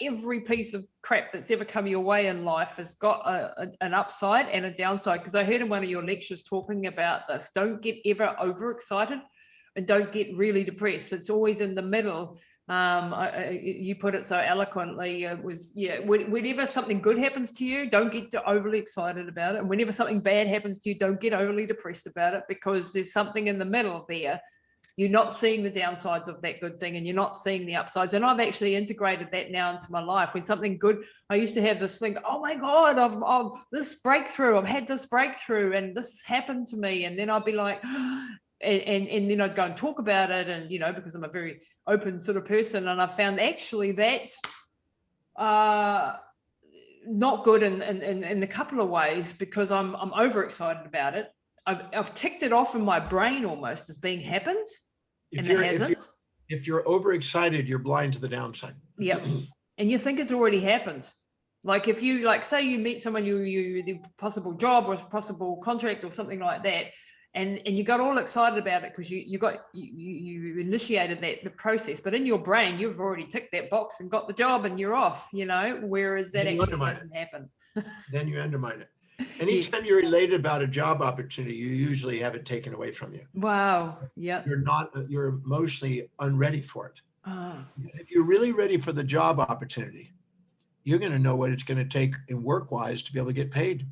every piece of crap that's ever come your way in life has got an upside and a downside. Because I heard in one of your lectures talking about this, don't get ever overexcited and don't get really depressed. It's always in the middle. You put it so eloquently. It was, whenever something good happens to you, don't get overly excited about it. And whenever something bad happens to you, don't get overly depressed about it, because there's something in the middle there you're not seeing the downsides of that good thing, and you're not seeing the upsides. And I've actually integrated that now into my life. When something good, I used to have this thing, oh my God, I've this breakthrough, I've had this breakthrough and this happened to me. And then I'd be like, and then I'd go and talk about it. And, you know, because I'm a very open sort of person, and I found actually that's not good in a couple of ways, because I'm overexcited about it. I've ticked it off in my brain almost as being happened, and it hasn't. If you're overexcited, you're blind to the downside. Yep. And you think it's already happened. Like if you, like, say you meet someone, you the possible job or possible contract or something like that, and you got all excited about it because you initiated the process, but in your brain you've already ticked that box and got the job and you're off, you know, whereas that actually hasn't happened. Then you undermine it. Anytime you're elated about a job opportunity, you usually have it taken away from you. Wow. Yeah. You're emotionally unready for it. If you're really ready for the job opportunity, you're going to know what it's going to take in work-wise to be able to get paid.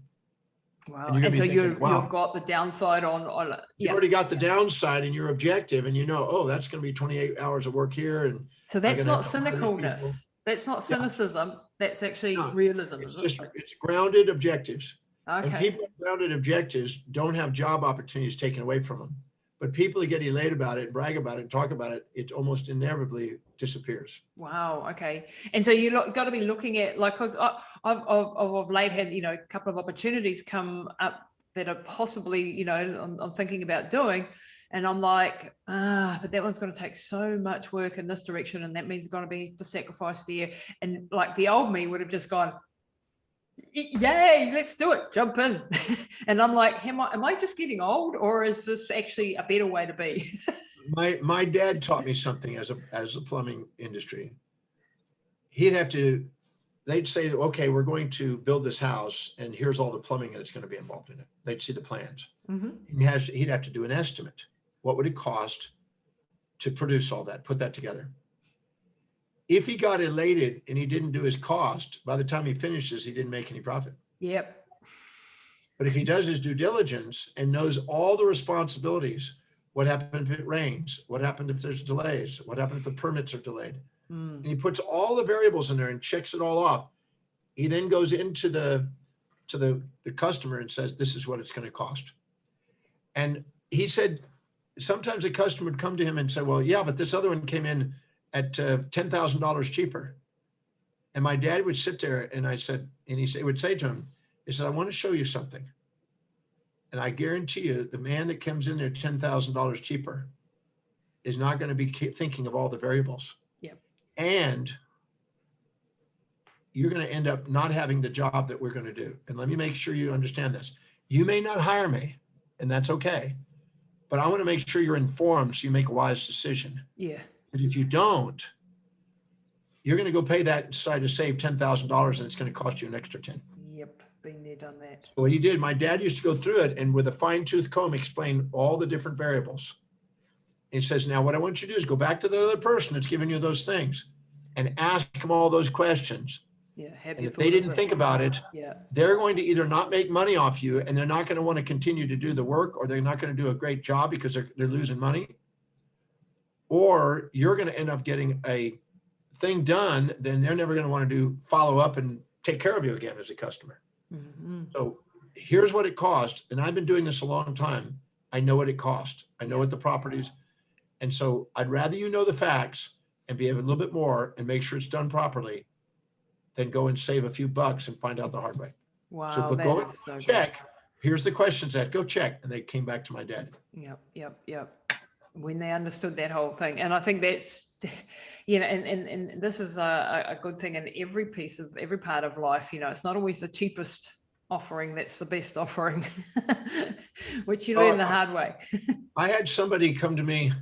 Wow. And so you've got the downside on you already got the downside and your objective, and you know, oh, that's going to be 28 hours of work here. And so that's not cynicalness. That's not cynicism. Yeah. That's actually realism. It's grounded objectives. Okay. And people with grounded objectives don't have job opportunities taken away from them. But people who get elated about it, brag about it, and talk about it, it almost inevitably disappears. Wow. Okay. And so you got to be looking at, like, because I've of late had, you know, a couple of opportunities come up that are possibly, you know, I'm thinking about doing, and I'm like, but that one's going to take so much work in this direction, and that means it's going to be the sacrifice there. And like the old me would have just gone, yay, let's do it, jump in. And I'm like, am I just getting old, or is this actually a better way to be? My dad taught me something as a plumbing industry. They'd say, okay, we're going to build this house and here's all the plumbing that's going to be involved in it. They'd see the plans. Mm-hmm. He'd have to do an estimate. What would it cost to produce all that, put that together? If he got elated and he didn't do his cost, by the time he finishes, he didn't make any profit. Yep. But if he does his due diligence and knows all the responsibilities, what happened if it rains? What happened if there's delays? What happened if the permits are delayed? And he puts all the variables in there and checks it all off. He then goes into the customer and says, this is what it's going to cost. And he said, sometimes a customer would come to him and say, well, yeah, but this other one came in at $10,000 cheaper. And my dad would sit there and he would say to him, he said, I want to show you something. And I guarantee you the man that comes in there $10,000 cheaper is not going to be thinking of all the variables. Yep. And you're going to end up not having the job that we're going to do. And let me make sure you understand this. You may not hire me, and that's okay. But I want to make sure you're informed so you make a wise decision. Yeah. But if you don't, you're going to go pay that side to save $10,000 and it's going to cost you an extra 10. Yep. Been there, done that. So what he did, my dad used to go through it and with a fine tooth comb explain all the different variables. And he says, now what I want you to do is go back to the other person that's giving you those things and ask them all those questions. Yeah. And if they didn't think about it, they're going to either not make money off you and they're not going to want to continue to do the work, or they're not going to do a great job because they're losing money. Or you're going to end up getting a thing done, then they're never going to want to follow up and take care of you again as a customer. Mm-hmm. So here's what it cost. And I've been doing this a long time. I know what it cost. I know what the properties. And so I'd rather you know the facts and be a little bit more and make sure it's done properly than go and save a few bucks and find out the hard way. Wow. So, but go and check. Here's the questions that go check. And they came back to my dad. Yep. When they understood that whole thing. And I think that's, you know, and this is a good thing in every part of life. You know, it's not always the cheapest offering that's the best offering, which you learn the hard way. I had somebody come to me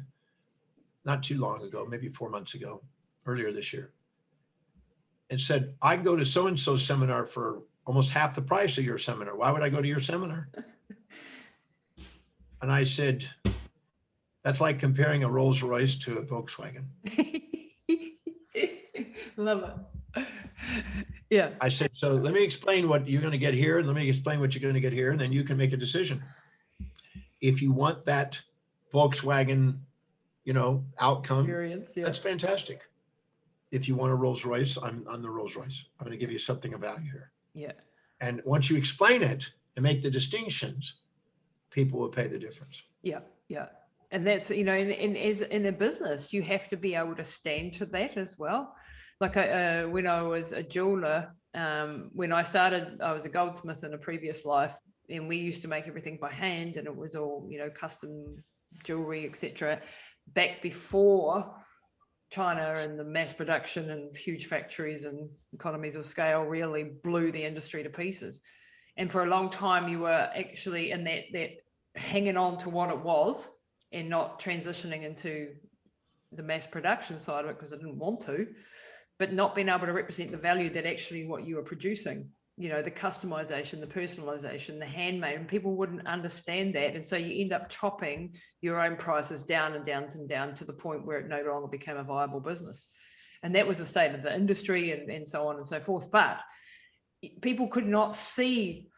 not too long ago, maybe 4 months ago, earlier this year, and said, I go to so-and-so seminar for almost half the price of your seminar. Why would I go to your seminar? And I said, that's like comparing a Rolls Royce to a Volkswagen. Love it. Yeah. I said, so let me explain what you're going to get here, and let me explain what you're going to get here, and then you can make a decision. If you want that Volkswagen outcome, Experience, yeah. that's fantastic. If you want a Rolls Royce, I'm the Rolls Royce. I'm going to give you something of value here. Yeah. And once you explain it and make the distinctions, people will pay the difference. Yeah, yeah. And that's, as in a business, you have to be able to stand to that as well. Like when I was a jeweler, when I started, I was a goldsmith in a previous life, and we used to make everything by hand, and it was all, custom jewelry, etc. Back before China and the mass production and huge factories and economies of scale really blew the industry to pieces. And for a long time, you were actually in that hanging on to what it was and not transitioning into the mass production side of it because I didn't want to, but not being able to represent the value that actually what you were producing, the customization, the personalization, the handmade, and people wouldn't understand that. And so you end up chopping your own prices down and down and down to the point where it no longer became a viable business. And that was the state of the industry and so on and so forth. But people could not see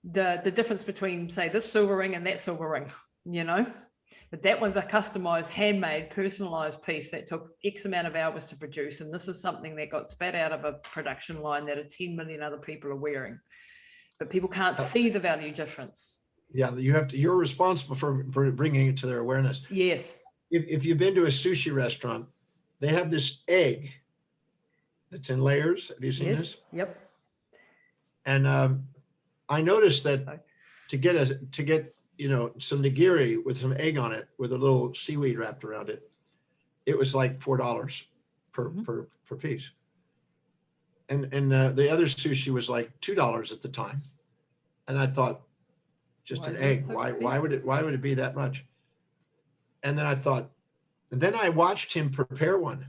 the difference between, say, this silver ring and that silver ring, but that one's a customized, handmade, personalized piece that took X amount of hours to produce. And this is something that got spat out of a production line that 10 million other people are wearing. But people can't see the value difference. Yeah, you're responsible for bringing it to their awareness. Yes. If you've been to a sushi restaurant, they have this egg that's in layers. Have you seen this? Yep. And I noticed that to get some nigiri with some egg on it with a little seaweed wrapped around it, it was like $4 per piece. And the other sushi was like $2 at the time. And I thought, just an egg, why would it be that much? And then I watched him prepare one,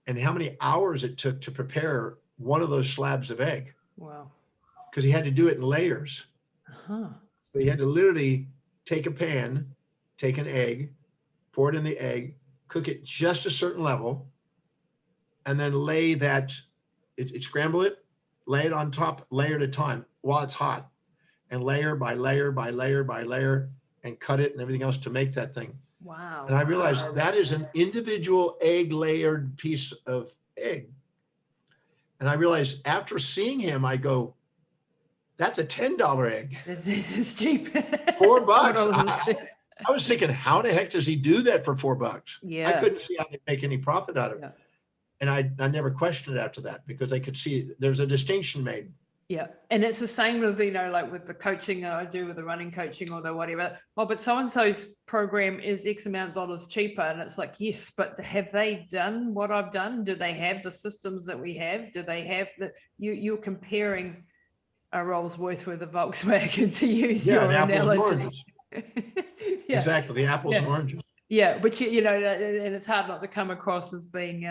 and how many hours it took to prepare one of those slabs of egg. Wow. Because he had to do it in layers. Uh-huh. So he had to literally take a pan, take an egg, pour it in the egg, cook it just a certain level, and then lay that, scramble it, lay it on top, layer at a time while it's hot, and layer by layer by layer by layer, and cut it and everything else to make that thing. Wow. And I realized that is an individual egg layered piece of egg. And I realized after seeing him, I go, that's a $10 egg. This is cheap. $4. I was thinking, how the heck does he do that for $4? Yeah. I couldn't see how they make any profit out of it. Yeah. And I never questioned it after that, because I could see there's a distinction made. Yeah. And it's the same with, like with the coaching I do with the running coaching or the whatever. Oh, but so-and-so's program is X amount of dollars cheaper. And it's like, yes, but have they done what I've done? Do they have the systems that we have? Do they have you're comparing a Rolls Royce with a Volkswagen, to use your analogy. Yeah. Exactly, the apples and oranges. Yeah, but and it's hard not to come across as being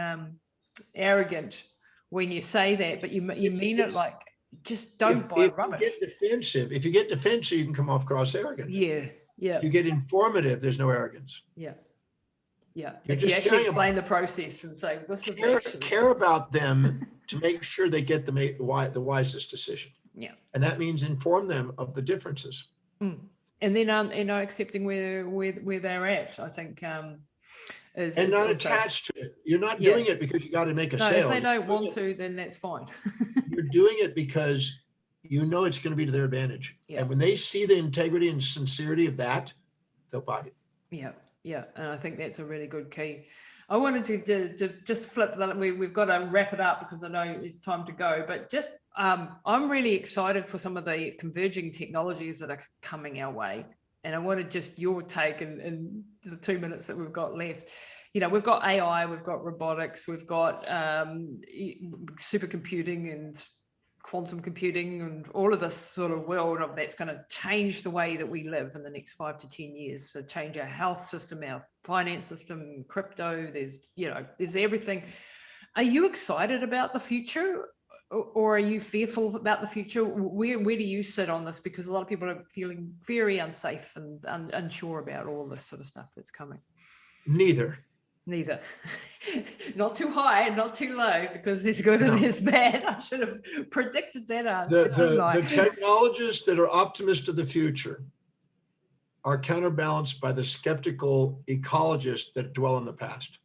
arrogant when you say that, but you mean it like, just don't buy rubbish. If you get defensive, you can come off cross arrogant. Yeah. If you get informative, there's no arrogance. Yeah. You're if you actually explain the process and say, this is care about them to make sure they get the wisest decision. Yeah. And that means inform them of the differences. And then accepting where they're at, I think is not also attached to it. You're not doing it because you got to make a sale. If they don't want to, then that's fine. You're doing it because it's going to be to their advantage. Yeah. And when they see the integrity and sincerity of that, they'll buy it. Yeah. And I think that's a really good key. I wanted to just flip that. We've got to wrap it up because I know it's time to go, but just I'm really excited for some of the converging technologies that are coming our way. And I wanted just your take in the 2 minutes that we've got left. We've got AI, we've got robotics, we've got supercomputing and quantum computing and all of this sort of world of that's going to change the way that we live in the next 5 to 10 years, to change our health system, our finance system, crypto, there's everything. Are you excited about the future, or are you fearful about the future? Where do you sit on this? Because a lot of people are feeling very unsafe and unsure about all this sort of stuff that's coming. Neither. Not too high, not too low, because there's good and there's bad. I should have predicted that answer. The technologists that are optimists of the future are counterbalanced by the skeptical ecologists that dwell in the past.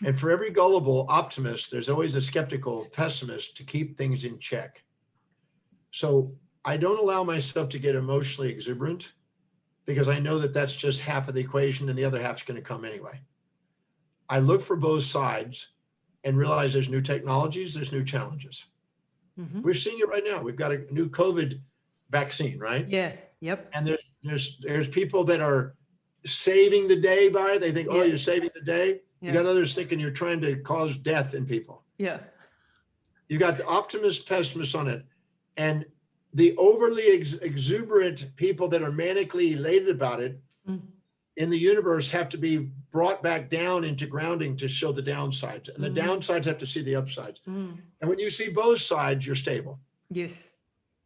And for every gullible optimist, there's always a skeptical pessimist to keep things in check. So I don't allow myself to get emotionally exuberant, because I know that that's just half of the equation and the other half's going to come anyway. I look for both sides and realize there's new technologies, there's new challenges. Mm-hmm. We're seeing it right now. We've got a new COVID vaccine, right? Yeah. Yep. And there's people that are saving the day by it. They think, oh, Yeah. you're saving the day. Yeah. You got others thinking you're trying to cause death in people. Yeah. You got the optimist, pessimist on it. And the overly exuberant people that are manically elated about it in the universe have to be brought back down into grounding to show the downsides. And the downsides have to see the upsides. And when you see both sides, you're stable. Yes.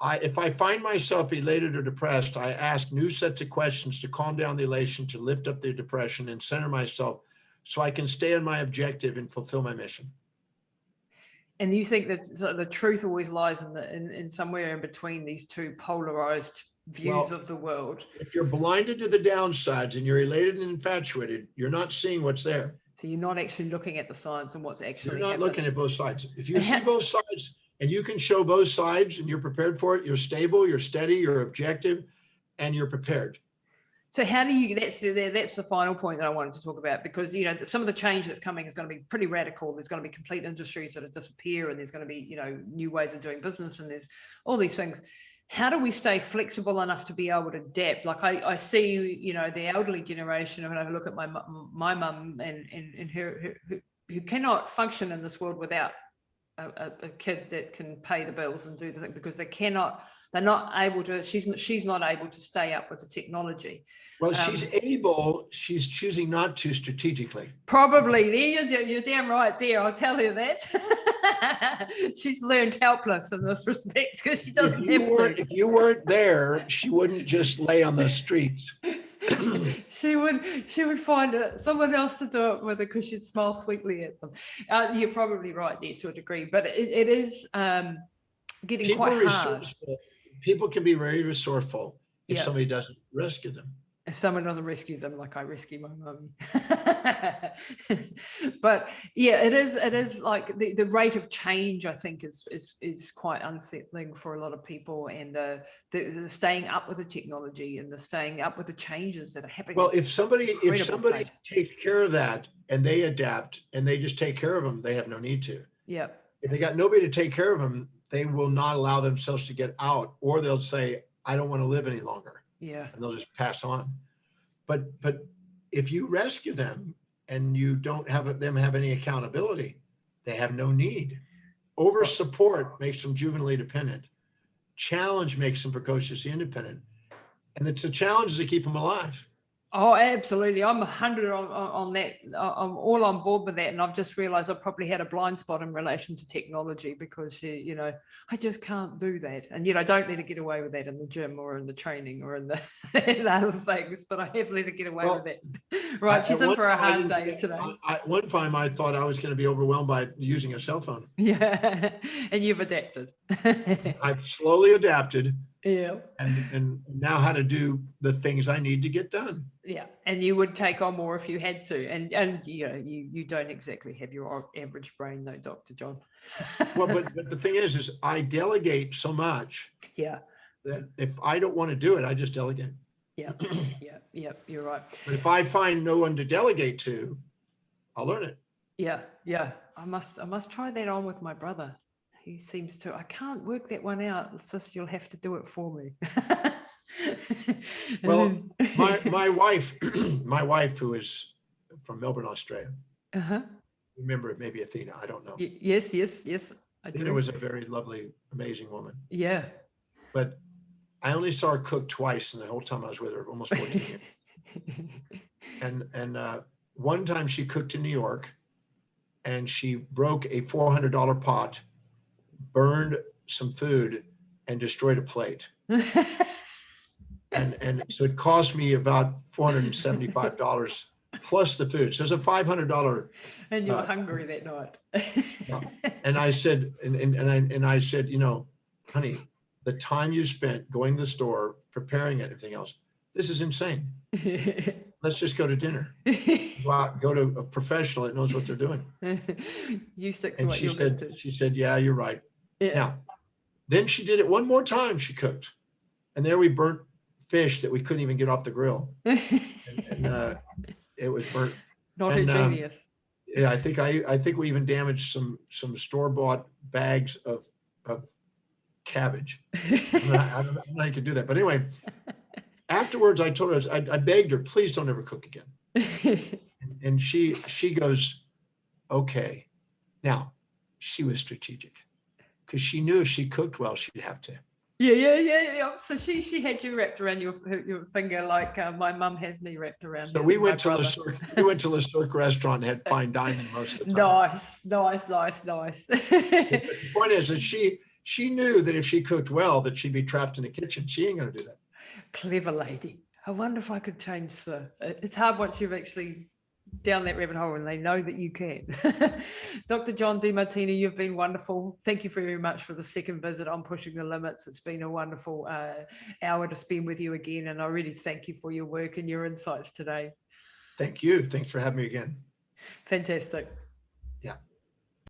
If I find myself elated or depressed, I ask new sets of questions to calm down the elation, to lift up the depression and center myself so I can stay on my objective and fulfill my mission. And you think that sort of the truth always lies in somewhere in between these two polarized views of the world? If you're blinded to the downsides and you're elated and infatuated, you're not seeing what's there. So you're not actually looking at the science and what's actually You're not looking at both sides. If you see both sides and you can show both sides and you're prepared for it, you're stable, you're steady, you're objective, and you're prepared. So how do you, that's the final point that I wanted to talk about, because, you know, some of the change that's coming is going to be pretty radical. There's going to be complete industries that disappear, and there's going to be, you know, new ways of doing business, and there's all these things. How do we stay flexible enough to be able to adapt? Like I see, you know, the elderly generation, and I look at my mum and her who cannot function in this world without a kid that can pay the bills and do the thing, because they're not able to, she's not able to stay up with the technology. Well, she's able, she's choosing not to strategically. Probably. You're damn right there. I'll tell her that. She's learned helpless in this respect because she doesn't have to. If you weren't there, she wouldn't just lay on the streets. She would find someone else to do it with her, because she'd smile sweetly at them. You're probably right there to a degree, but it is getting People quite hard. People can be very resourceful if Yeah. somebody doesn't rescue them. If someone doesn't rescue them, like I rescue my mum. But yeah, it is like the rate of change, I think, is quite unsettling for a lot of people, and the staying up with the technology and the staying up with the changes that are happening. Well, if somebody pace. takes care of that and they adapt and they just take care of them, they have no need to. Yeah. If they got nobody to take care of them, they will not allow themselves to get out, or they'll say, I don't want to live any longer. Yeah. And they'll just pass on. But if you rescue them and you don't have them have any accountability, they have no need. Over support makes them juvenilely dependent. Challenge makes them precociously independent. And it's the challenges that keep them alive. Oh, absolutely. I'm 100 on that. I'm all on board with that. And I've just realized I probably had a blind spot in relation to technology, because you know, I just can't do that. And yet I don't let her get away with that in the gym or in the training or in the other things, but I have let her get away with that. Right. She's in for a hard day today. One time I thought I was going to be overwhelmed by using a cell phone. Yeah. And you've adapted. I've slowly adapted. Yeah. And now how to do the things I need to get done. Yeah. And you would take on more if you had to. And you know, you don't exactly have your average brain though, Dr. John. Well, but the thing is I delegate so much. Yeah. That if I don't want to do it, I just delegate. Yeah. Yeah. You're right. But if I find no one to delegate to, I'll learn it. Yeah. Yeah. I must try that on with my brother. He seems to, I can't work that one out. It's just, you'll have to do it for me. Well, my wife, who is from Melbourne, Australia. Remember, maybe Athena, I don't know. Yes. I do. Athena was a very lovely, amazing woman. Yeah. But I only saw her cook twice in the whole time I was with her, almost 14 years. And one time she cooked in New York, and she broke a $400 pot, burned some food, and destroyed a plate. And so it cost me about $475 plus the food. So it's a $500. And you were hungry that night. Yeah. And I said, and I said, you know, honey, the time you spent going to the store, preparing it, everything else, this is insane. Let's just go to dinner. Go to a professional that knows what they're doing. You stick to And what you're going to. she said, yeah, you're right. Yeah. Now, then she did it one more time. She cooked, and there we burnt fish that we couldn't even get off the grill. And it was burnt. Not And, ingenious. Yeah, I think we even damaged some store-bought bags of cabbage. I don't know how you could do that. But anyway, afterwards I told her, I begged her, please don't ever cook again. And she goes, okay. Now, she was strategic because she knew if she cooked well, she'd have to. Yeah. So she had you wrapped around your finger like my mum has me wrapped around. So we went to Le Cirque restaurant and had fine dining most of the time. Nice. The point is that she knew that if she cooked well, that she'd be trapped in the kitchen. She ain't going to do that. Clever lady. I wonder if I could change it's hard once you've actually down that rabbit hole and they know that you can. Dr. John Demartini, you've been wonderful. Thank you very much for the second visit on Pushing the Limits. It's been a wonderful hour to spend with you again, and I really thank you for your work and your insights today. Thank you. Thanks for having me again. Fantastic. Yeah.